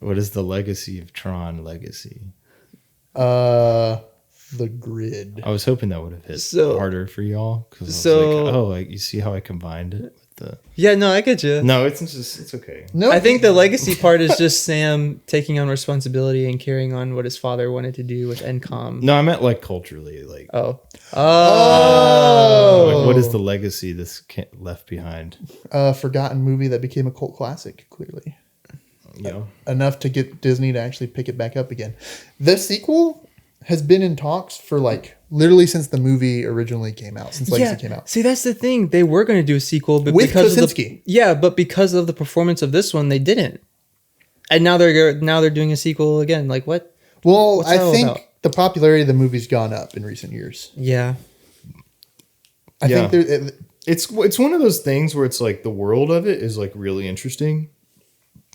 What is the legacy of Tron legacy? The grid. I was hoping that would have hit So- harder for y'all because so- like, oh, like, you see how I combined it with the. Yeah, no, I get you. No, it's okay. No, I think the legacy part is just Sam taking on responsibility and carrying on what his father wanted to do with NCOM. No, I meant like culturally, like, Oh. like what is the legacy this left behind? forgotten movie that became a cult classic, clearly. You know, Enough to get Disney to actually pick it back up again. The sequel has been in talks for like literally since the movie originally came out, since Legacy came out. See, that's the thing. They were going to do a sequel, but With because of Kosinski. but because of the performance of this one, they didn't. And now they're doing a sequel again. Like what? Well, What's I that all think about? the popularity of the movie's gone up in recent years. Yeah. I Yeah. think it's one of those things where it's like the world of it is like really interesting,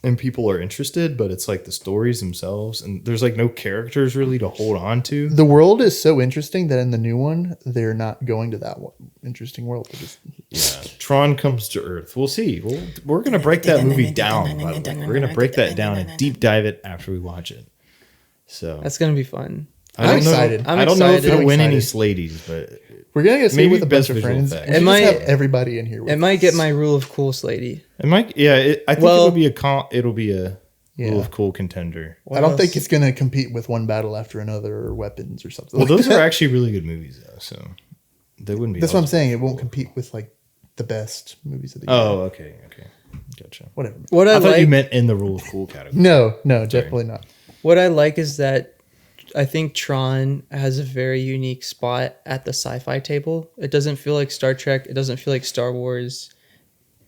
and people are interested, but it's like the stories themselves, and there's like no characters really to hold on to. the world is so interesting that in the new one, they're not going to that one interesting world. They're just, Yeah. Tron comes to Earth. We'll see. We're gonna break that movie down. By the way. We're gonna break that down and deep dive it after we watch it. So That's going to be fun. I don't I'm excited. Know, I'm I don't know if excited. it'll win any excited. Slaties, but we're going to go see it Maybe with a bunch best of visual friends. effects. We It should might- just have everybody in here with It might us. get my rule of cool Slady. it might. Yeah, I think Well- it'll be a Yeah. rule of cool contender. I don't think it's going to compete with one battle after another or weapons or something. Well, like those that. are actually really good movies, though. So they wouldn't be. That's what I'm eligible. saying. It won't compete with like the best movies of the year. Oh, okay, gotcha. Whatever. What I I thought like you meant in the rule of cool category. No, definitely not. What I like is that I think Tron has a very unique spot at the sci-fi table. It doesn't feel like Star Trek. It doesn't feel like Star Wars.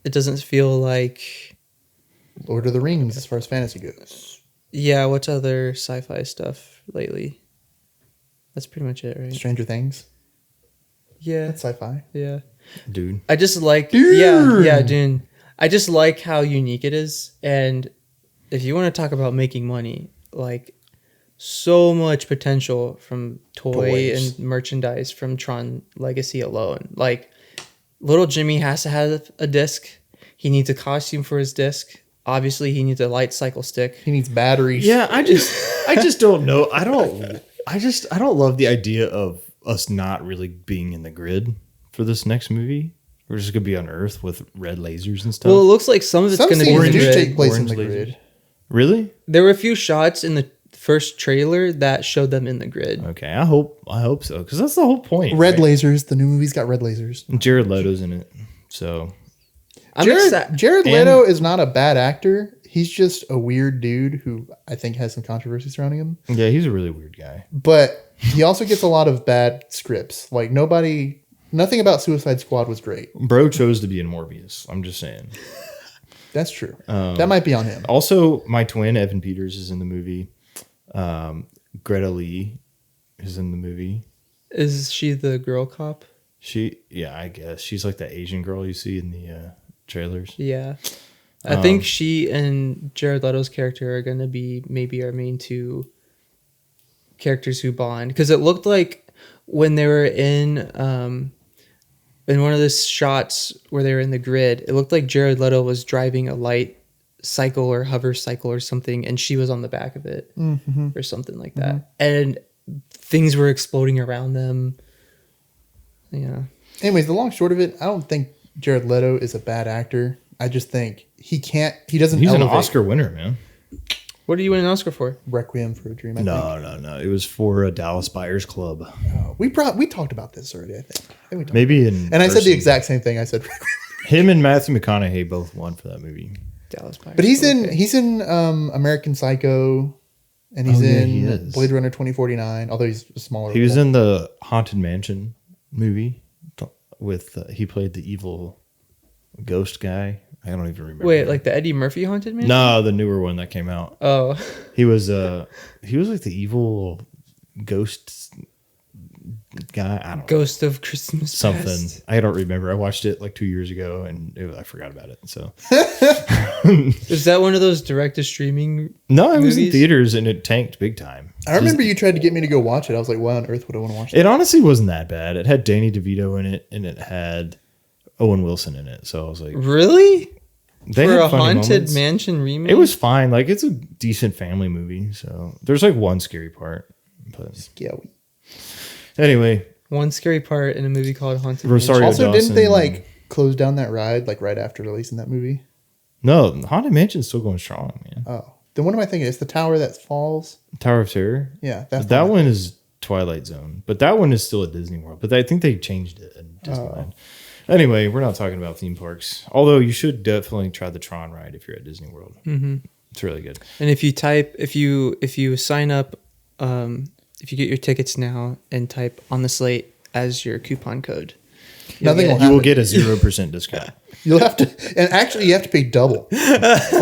It doesn't feel like Lord of the Rings as far as fantasy goes. what's other sci-fi stuff lately? That's pretty much it, right? Stranger Things. Yeah. That's sci-fi. Yeah. Dude. I just like Dune. yeah, Dune. I just like how unique it is, and if you want to talk about making money, like so much potential from Toys. and merchandise from Tron Legacy alone. Like little Jimmy has to have a disc. He needs a costume for his disc. Obviously, he needs a light cycle stick. He needs batteries. Yeah, I just don't know. I don't love the idea of us not really being in the grid for this next movie. We're just gonna be on Earth with red lasers and stuff. Well, it looks like some of it's Some going to be in scenes the do grid. take place in Orange the lasers. grid. Really? There were a few shots in the first trailer that showed them in the grid. Okay, I hope so, because that's the whole point. Red right? lasers. The new movie's got red lasers. Jared Leto's in it, so I'm excited. Jared Leto is not a bad actor. He's just a weird dude who I think has some controversy surrounding him. yeah, he's a really weird guy. But he also gets a lot of bad scripts. Like nothing about Suicide Squad was great. Bro chose to be in Morbius. I'm just saying. That's true. That might be on him. Also, my twin Evan Peters is in the movie. Greta Lee is in the movie. Is she the girl cop? I guess she's like the Asian girl you see in the trailers. Yeah. I think she and Jared Leto's character are going to be maybe our main two characters who bond. Because it looked like when they were in one of the shots where they were in the grid, it looked like Jared Leto was driving a light cycle or hover cycle or something, and she was on the back of it or something like that. And things were exploding around them. Yeah. Anyways, the long and short of it, I don't think Jared Leto is a bad actor. I just think he doesn't He's an elevate. Oscar winner, man. What do you win an Oscar for? Requiem for a Dream, I think. No. It was for a Dallas Buyers Club. Oh, we talked about this already, I think. We talked Maybe and I said the exact same thing. I said Requiem. him and Matthew McConaughey both won for that movie. Dallas Buyers. But he's Okay. in American Psycho, and he's Oh, yeah, in he is. Blade Runner 2049, although he's a smaller. He was role. in the Haunted Mansion movie with he played the evil ghost guy. I don't even remember. Wait, like the Eddie Murphy Haunted Man? No, the newer one that came out. Oh. He was like the evil ghost guy. I don't know. Ghost of Christmas Something. Past. I don't remember. I watched it like 2 years ago and I forgot about it. So Is that one of those direct to streaming? no, it was in Movies? theaters and it tanked big time. I remember you tried to get me to go watch it. I was like, why on earth would I want to watch that? It honestly wasn't that bad. It had Danny DeVito in it and it had Owen Wilson in it. So I was like, Really? they For had a funny Haunted moments. Mansion remake? It was fine. Like it's a decent family movie. So there's like one scary part. But Yeah. anyway, one scary part in a movie called Haunted Rosario Mansion. Also, didn't they Dawson. like close down that ride like right after releasing that movie? No, Haunted Mansion's still going strong, man. Oh, then what am I thinking? It's the tower that falls. Tower of Terror. Yeah, that's That the one is Twilight Zone, but that one is still at Disney World. But I think they changed it at Disneyland. Anyway, we're not talking about theme parks. Although you should definitely try the Tron ride if you're at Disney World. Mm-hmm. It's really good. And if you sign up, if you get your tickets now and type on the Slate as your coupon code, Nothing will You happen. will get a 0% discount. You'll have to, and actually, you have to pay double for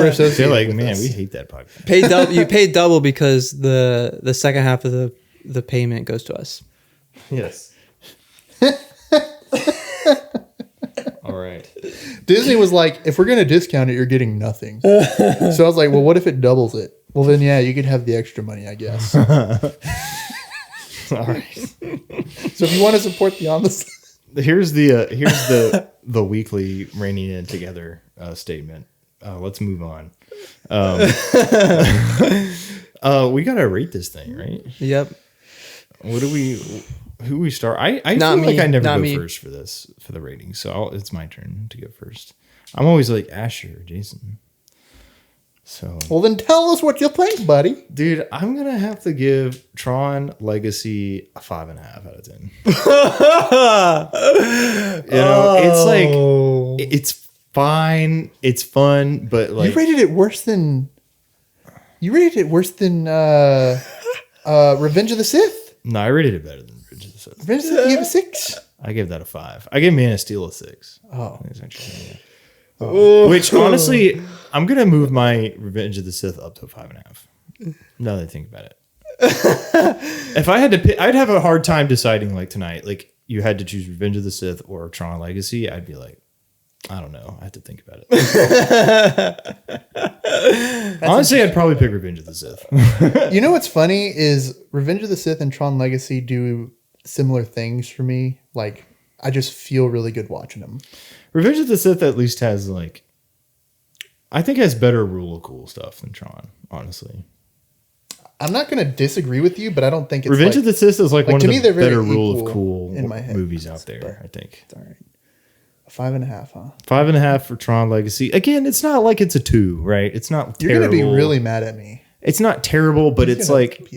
associated. They're like, with man, this. we hate that podcast. pay double. You pay double because the second half of the payment goes to us. Yes. All right. Disney was like, if we're going to discount it, you're getting nothing. So I was like, well, what if it doubles it? Well, then, yeah, you could have the extra money, I guess. All right. So if you want to support the On the Slate, Here's the weekly reining in together statement. Let's move on. We gotta rate this thing, right? Yep. Who we start? I Not feel like me, I never not go me. first for the rating, so it's my turn to go first. I'm always like Asher or Jason. So, well, then tell us what you think, buddy. dude, I'm gonna have to give Tron Legacy a 5.5 out of 10. It's like it's fine, it's fun, but like You rated it worse than Revenge of the Sith. no, I rated it better than Revenge of the Sith. Revenge of the Sith, you gave a 6. I gave that a 5. I gave Man of Steel a 6. Oh. That's interesting, yeah. Which honestly, I'm gonna move my Revenge of the Sith up to a 5.5. Now that I think about it, If I had to pick, I'd have a hard time deciding like tonight. Like you had to choose Revenge of the Sith or Tron Legacy. I'd be like, I don't know. I have to think about it. Honestly, I'd probably pick Revenge of the Sith. You know what's funny is Revenge of the Sith and Tron Legacy do similar things for me. Like I just feel really good watching them. Revenge of the Sith at least has like, I think has better rule of cool stuff than Tron. Honestly, I'm not going to disagree with you, but I don't think it's Revenge of the Sith is like one to of me, the they're very better rule of equal cool in my head. movies out there. I think. All right. 5.5, huh? 5.5 for Tron Legacy. Again, it's not like it's a 2, right? It's not You're terrible. going to be really mad at me. It's not terrible, but it's like,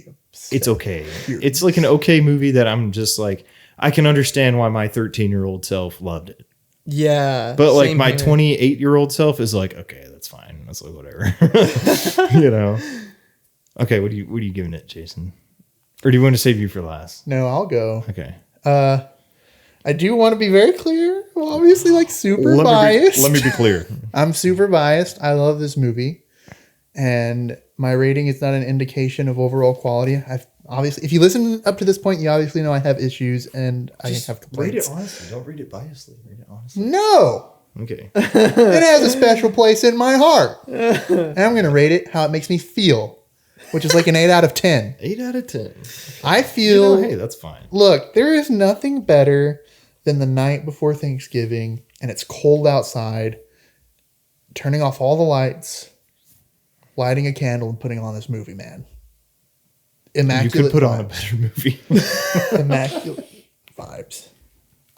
it's okay. It's like an okay movie that I'm just like, I can understand why my 13-year-old self loved it. Yeah. But like my 28-year-old self is like, okay, that's fine. That's like whatever. You know? Okay, what are you giving it, Jason? Or do you want to save you for last? No, I'll go. Okay. I do want to be very clear. I'm obviously like super biased. Let me be clear. I'm super biased. I love this movie. And my rating is not an indication of overall quality. I've obviously, if you listen up to this point, you obviously know I have issues and I have complaints. Read it honestly. Don't read it biasly. Read it honestly. No. Okay. It has a special place in my heart. And I'm going to rate it how it makes me feel, which is like an 8 out of 10. 8 out of 10. I feel, hey, that's fine. Look, there is nothing better than the night before Thanksgiving and it's cold outside, turning off all the lights, lighting a candle and putting on this movie, man. Immaculate. You could put vibes. on a better movie. Immaculate vibes.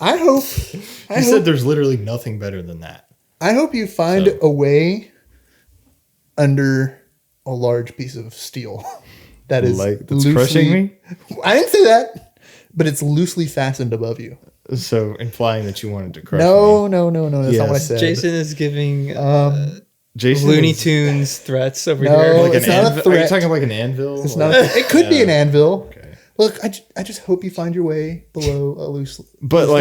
I hope said there's literally nothing better than that. I hope you find a way under a large piece of steel that is like that's crushing me. I didn't say that, but it's loosely fastened above you. So implying that you wanted to crush me. No. That's not what I said. Jason is giving Jason Looney is, Tunes threats over No, here. like it's an not a anvil. Are you threat. talking like an anvil? It's not. It could be an anvil. Okay. Look, I just hope you find your way below a loosely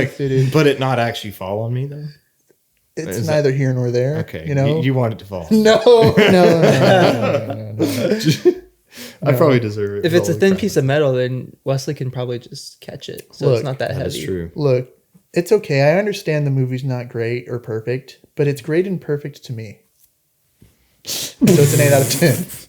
fitted. But it not actually fall on me though. It's is neither here nor there. Okay, you know. you want it to fall. No. I probably deserve it. If it's a thin piece of metal, then Wesley can probably just catch it. So Look, it's not that heavy. That's true. Look, it's okay. I understand the movie's not great or perfect, but it's great and perfect to me. So it's an 8 out of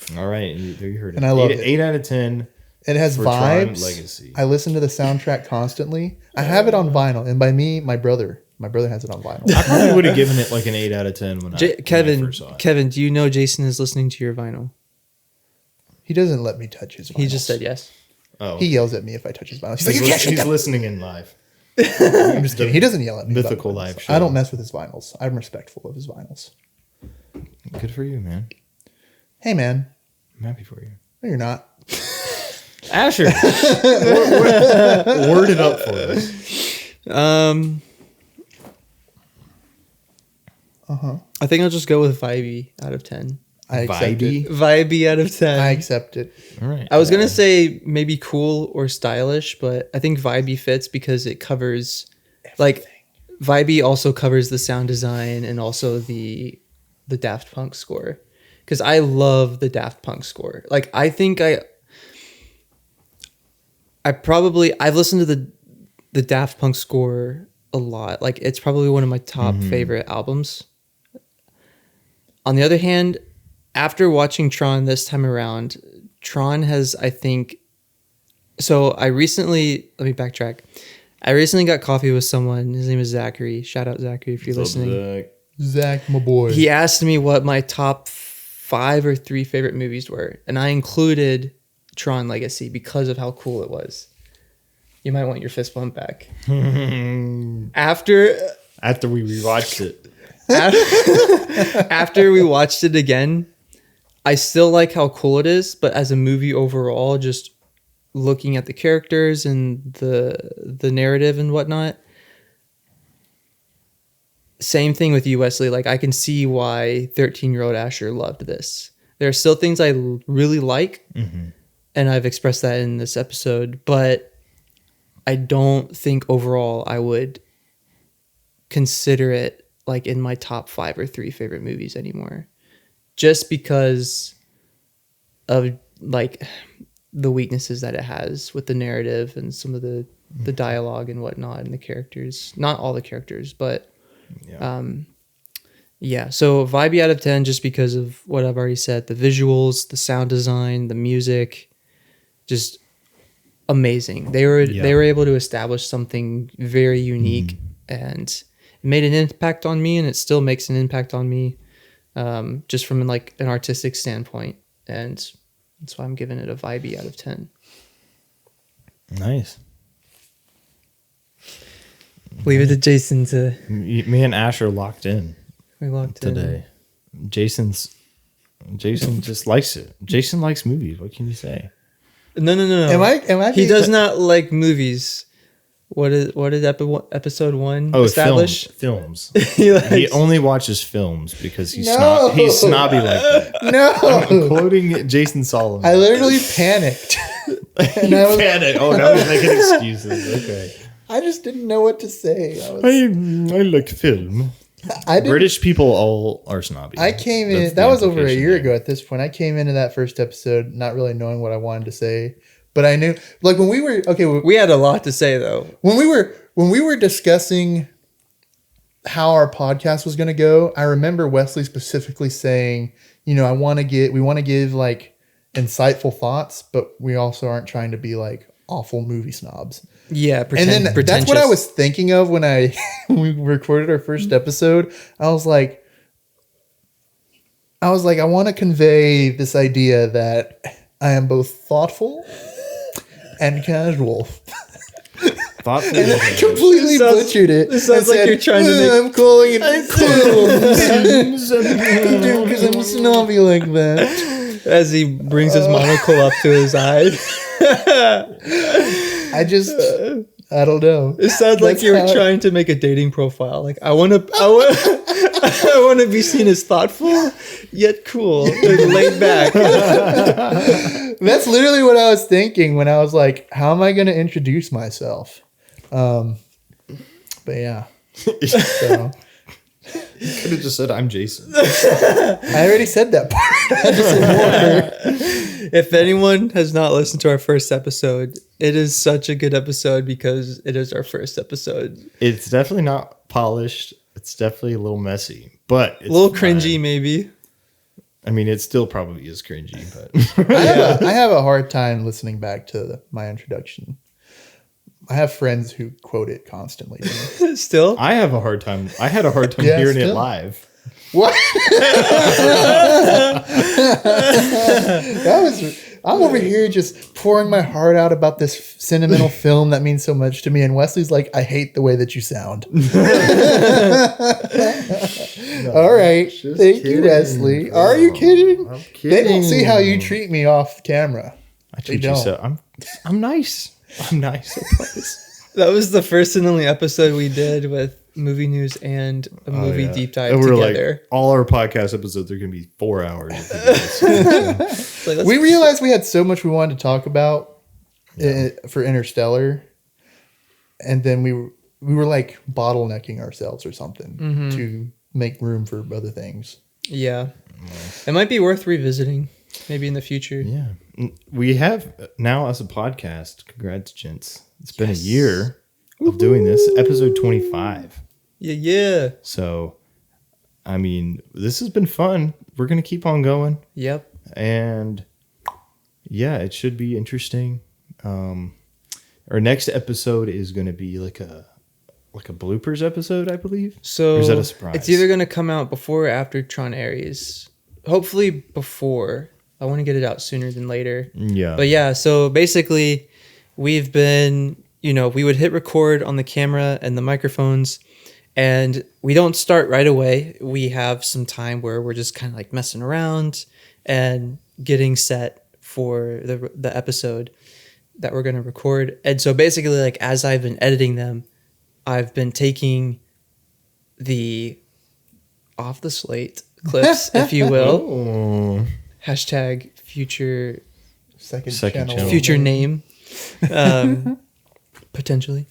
10. All right, you heard it. And I love it. 8 out of 10. It has For Tron vibes. Legacy. I listen to the soundtrack constantly. I have it on vinyl, and by me, my brother. My brother has it on vinyl. I probably would have given it like an 8 out of 10 when I Kevin, first saw it. Kevin, do you know Jason is listening to your vinyl? He doesn't let me touch his vinyl. He just said yes. Oh, He yells at me if I touch his vinyl. He's like, you can't shut he's that. listening in live. I'm just kidding. He doesn't yell at me. about Mythical vinyls. live show. I don't mess with his vinyls. I'm respectful of his vinyls. Good for you, man. Hey, man. I'm happy for you. No, you're not. Asher, word it up for us. I think I'll just go with vibey out of 10. I accept it. Vibey out of 10. I accept it. All right. I was going to say maybe cool or stylish, but I think vibey fits because it covers like vibey also covers the sound design and also the Daft Punk score. Cuz I love the Daft Punk score. Like I think I've listened to the Daft Punk score a lot. Like it's probably one of my top favorite albums. On the other hand, after watching Tron this time around, Tron has, I think, so let me backtrack. I recently got coffee with someone. His name is Zachary. Shout out Zachary if you're listening. Zach, my boy. He asked me what my top 5 or 3 favorite movies were, and I included Tron Legacy because of how cool it was. You might want your fist bump back. After we rewatched it. After we watched it again, I still like how cool it is, but as a movie overall, just looking at the characters and the narrative and whatnot, same thing with you, Wesley. Like I can see why 13-year-old Asher loved this. There are still things I really like, and I've expressed that in this episode, but I don't think overall I would consider it like in my top 5 or 3 favorite movies anymore. Just because of like the weaknesses that it has with the narrative and some of the dialogue and whatnot and the characters. Not all the characters, but yeah. So vibey out of 10 just because of what I've already said. The visuals, the sound design, the music, just amazing. They were able to establish something very unique and it made an impact on me, and it still makes an impact on me, just from like an artistic standpoint. And that's why I'm giving it a vibey out of 10. Nice. Leave it to Jason to. Me and Ash are locked in. We locked today. Jason just likes it. Jason likes movies. What can you say? No. Am I? He does not like movies. What did episode 1 establish? Films. he He only watches films because he's snobby like that. No, I'm quoting Jason Solomon. I literally panicked. And You panic. Oh, now he's making excuses. Okay. I just didn't know what to say. I like film. British people all are snobby. I came in. That was over a year ago at this point. I came into that first episode not really knowing what I wanted to say, but I knew, like, when we were we had a lot to say though. When we were discussing how our podcast was going to go, I remember Wesley specifically saying, we want to give like insightful thoughts, but we also aren't trying to be like awful movie snobs. Yeah, and then that's what I was thinking of when we recorded our first episode. I was like, I want to convey this idea that I am both thoughtful and casual. Thoughtful. And I completely butchered it. It sounds like you're trying to make. I'm calling it cool because I'm snobby like that. As he brings his monocle up to his eye. I don't know. It sounds like you're trying to make a dating profile. Like I want to be seen as thoughtful yet cool and laid back. That's literally what I was thinking when I was like, how am I going to introduce myself? But yeah. So. You could have just said, I'm Jason. I already said that part. I just said more. If anyone has not listened to our first episode, it is such a good episode because it is our first episode. It's definitely not polished. It's definitely a little messy, but it's a little cringy, maybe. I mean, it still probably is cringy, but I have a hard time listening back to my introduction. I have friends who quote it constantly. Still? I had a hard time hearing it live. What? I'm over here just pouring my heart out about this sentimental film that means so much to me. And Wesley's like, I hate the way that you sound. All right. Thank you, Wesley. Are you kidding? I'm kidding. They don't see how you treat me off camera. I treat you so. I'm nice. I'm nice. That was the first and only episode we did with movie news and a movie deep dive and we're together. Like, all our podcast episodes are going to be 4 hours. We realized we had so much we wanted to talk about for Interstellar, and then we were like bottlenecking ourselves or something to make room for other things. Yeah, it might be worth revisiting maybe in the future. Yeah, we have now as a podcast. Congrats, gents! It's been a year of doing this. Episode 25. Yeah. So, I mean, this has been fun. We're gonna keep on going. Yep. And yeah, it should be interesting. Our next episode is going to be like a bloopers episode, I believe. So or is that a surprise? It's either going to come out before or after Tron Ares. Hopefully before. I want to get it out sooner than later. Yeah. But yeah, so basically we've been, we would hit record on the camera and the microphones, and we don't start right away. We have some time where we're just kind of like messing around and getting set for the episode that we're going to record. And so basically, like, as I've been editing them, I've been taking the off the slate clips, if you will. Oh. Hashtag future Second channel. future name. Potentially.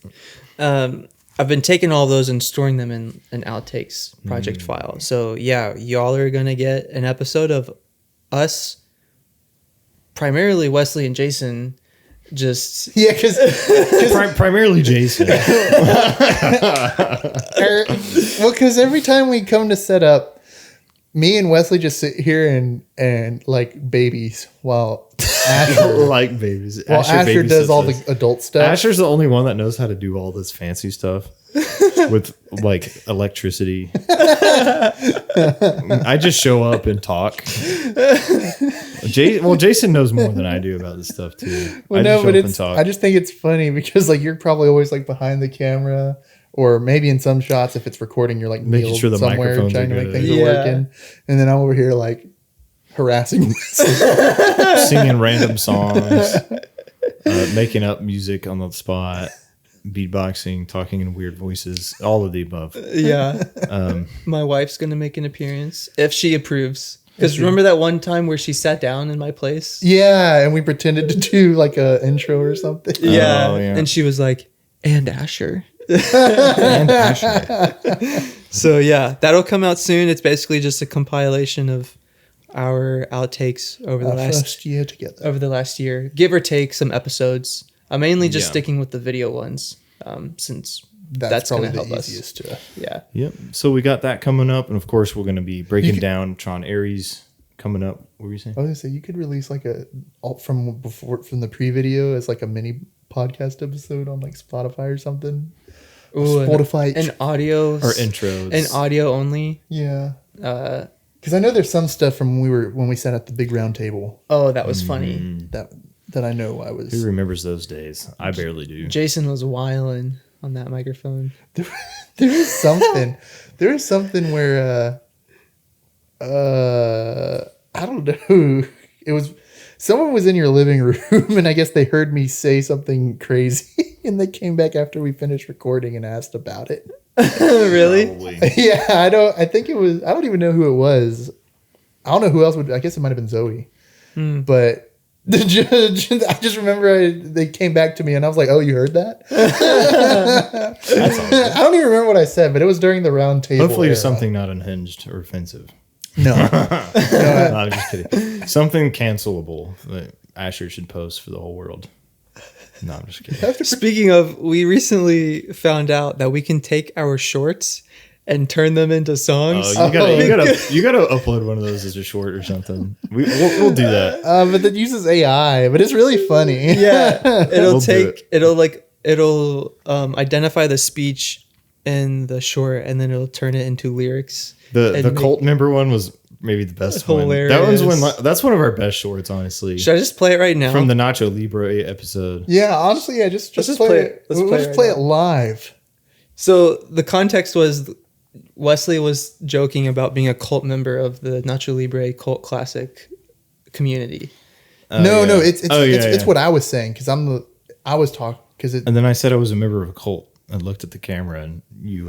I've been taking all those and storing them in an outtakes project file. So yeah, y'all are going to get an episode of us primarily Wesley and Jason just Yeah, because Primarily Jason. because every time we come to set up, me and Wesley just sit here and like babies while Asher, Like babies. while Asher does babysits all us. the adult stuff. Asher's the only one that knows how to do all this fancy stuff with like electricity. I just show up and talk. Jason knows more than I do about this stuff too. Well, I no, just show but up and talk. I just think it's funny because like you're probably always like behind the camera, or maybe in some shots if it's recording, you're like Making kneeled sure the somewhere microphones trying to are make good. things Yeah. working, and then I'm over here like harassing. Singing random songs, making up music on the spot, beatboxing, talking in weird voices, all of the above. yeah. My wife's gonna make an appearance if she approves. Because remember that one time where she sat down in my place? Yeah, and we pretended to do like a intro or something. Yeah. Oh, yeah. And she was like, and Asher. And Asher. So yeah, that'll come out soon. It's basically just a compilation of our outtakes over the First year together. over the last year, give or take some episodes. I'm mainly just Yeah. sticking with the video ones, since That's probably gonna the help us. easiest to. Yeah. Yep. So we got that coming up, and of course we're going to be breaking down Tron Ares coming up. What were you saying? I was gonna say you could release like from the pre-video as like a mini podcast episode on like Spotify or something. Ooh, Spotify. and audio Or intros. and audio only. Yeah. Uh, Because I know there's some stuff from when we sat at the big round table oh, that was funny. that I know I was. Who remembers those days? I barely do. Jason was wiling on that microphone. There was something. There was something where I don't know. It was someone was in your living room, and I guess they heard me say something crazy, and they came back after we finished recording and asked about it. Really? Probably. Yeah, I think it was. I don't even know who it was. I don't know who else would. I guess it might have been Zoe. But I just remember they came back to me, and I was like, "Oh, you heard that?" I don't even remember what I said, but it was during the round table. Hopefully, it's era. something not unhinged or offensive. No, No, I'm just kidding. Something cancelable that Asher should post for the whole world. No, I'm just kidding. Speaking of, we recently found out that we can take our shorts and turn them into songs. Oh, you gotta upload one of those as a short or something. We'll do that. but that uses AI. But it's really funny. Yeah, We'll do it'll identify the speech in the short, and then it'll turn it into lyrics. The cult member one was maybe the best one. Hilarious. That one's that's one of our best shorts, honestly. Should I just play it right now? From the Nacho Libre episode. Yeah, honestly, yeah. Just Let's just play play it. it. Let's We'll play just it play right it live. So the context was Wesley was joking about being a cult member of the Nacho Libre cult classic community. No, it's yeah. what I was saying because I was talking because it. And then I said I was a member of a cult and looked at the camera, and you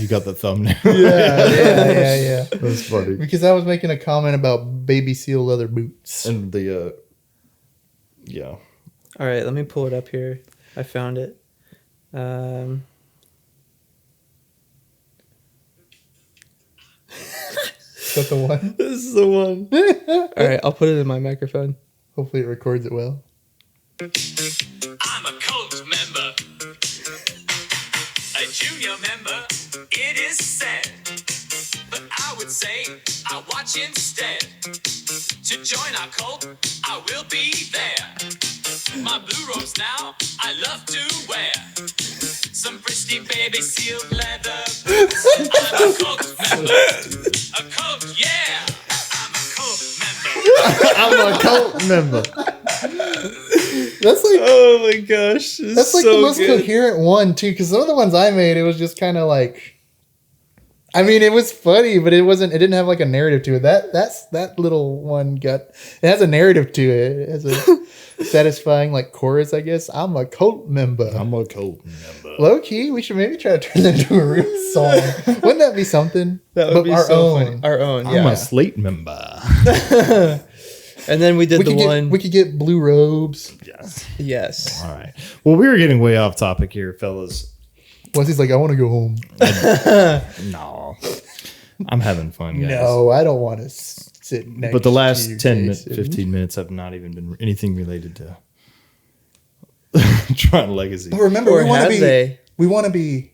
got the thumbnail. Yeah. That's funny. Because I was making a comment about baby seal leather boots. And the yeah. All right, let me pull it up here. I found it. Is that the one? This is the one. All right, I'll put it in my microphone. Hopefully, it records it well. I'm a cult member, a junior member. It is sad, but I would say I watch instead. To join our cult, I will be there. My blue robes now, I love to wear. Some pristine baby seal leather boots. I'm a cult member, a cult, yeah. I'm a cult member. I'm a cult member. That's like Oh my gosh, that's like the most coherent one too. Because some of the ones I made, it was just kind of like. I mean, it was funny, but it wasn't. It didn't have like a narrative to it. That little one it has a narrative to it. It has a satisfying like chorus, I guess. I'm a cult member. I'm a cult member. Low key, we should maybe try to turn that into a real song. Wouldn't that be something? That would But be our so own. funny. Our own, I'm yeah. a Slate member. And then we did We could get blue robes. Yes. Yes. All right. Well, we were getting way off topic here, fellas. Wesley's like, I want to go home. No. I'm having fun, guys. No, I don't want to sit next But the to last 10, Jason. 15 minutes have not even been anything related to Tron Legacy. But remember, Or we want have to be they? we want to be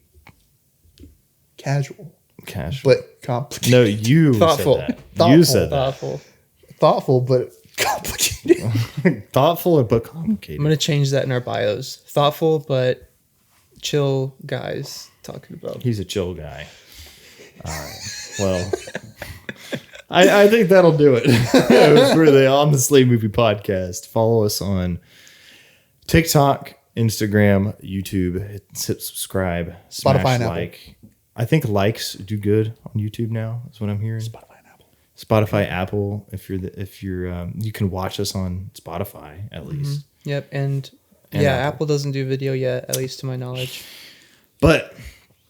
casual, Cash. but complicated. No, you Thoughtful. said that. You Thoughtful. said that. Thoughtful. Thoughtful, but complicated. Thoughtful but complicated. I'm gonna change that in our bios. Thoughtful but chill guys talking about. He's a chill guy. All right. Well, I think that'll do it for the On the Slate Movie Podcast. Follow us on TikTok, Instagram, YouTube. Hit subscribe. Smash Spotify and Apple. like. I think likes do good on YouTube now. Is what I'm hearing. Spotify and Apple. Spotify, Apple. If you're you can watch us on Spotify at least. Yep, and And yeah, Apple. Apple doesn't do video yet, at least to my knowledge. But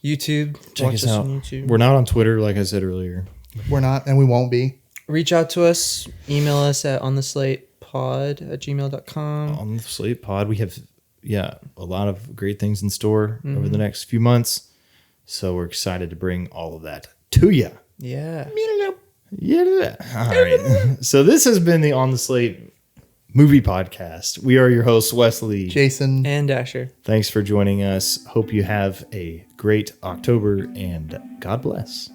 YouTube, check watch us us out. on YouTube. We're not on Twitter, like I said earlier. We're not, and we won't be. Reach out to us. Email us at ontheslatepod@gmail.com. On the Slate Pod, we have a lot of great things in store over the next few months. So we're excited to bring all of that to you. Yeah. Yeah. All right. So this has been the On the Slate Movie Podcast. We are your hosts, Wesley. Jason. And Dasher. Thanks for joining us. Hope you have a great October and God bless.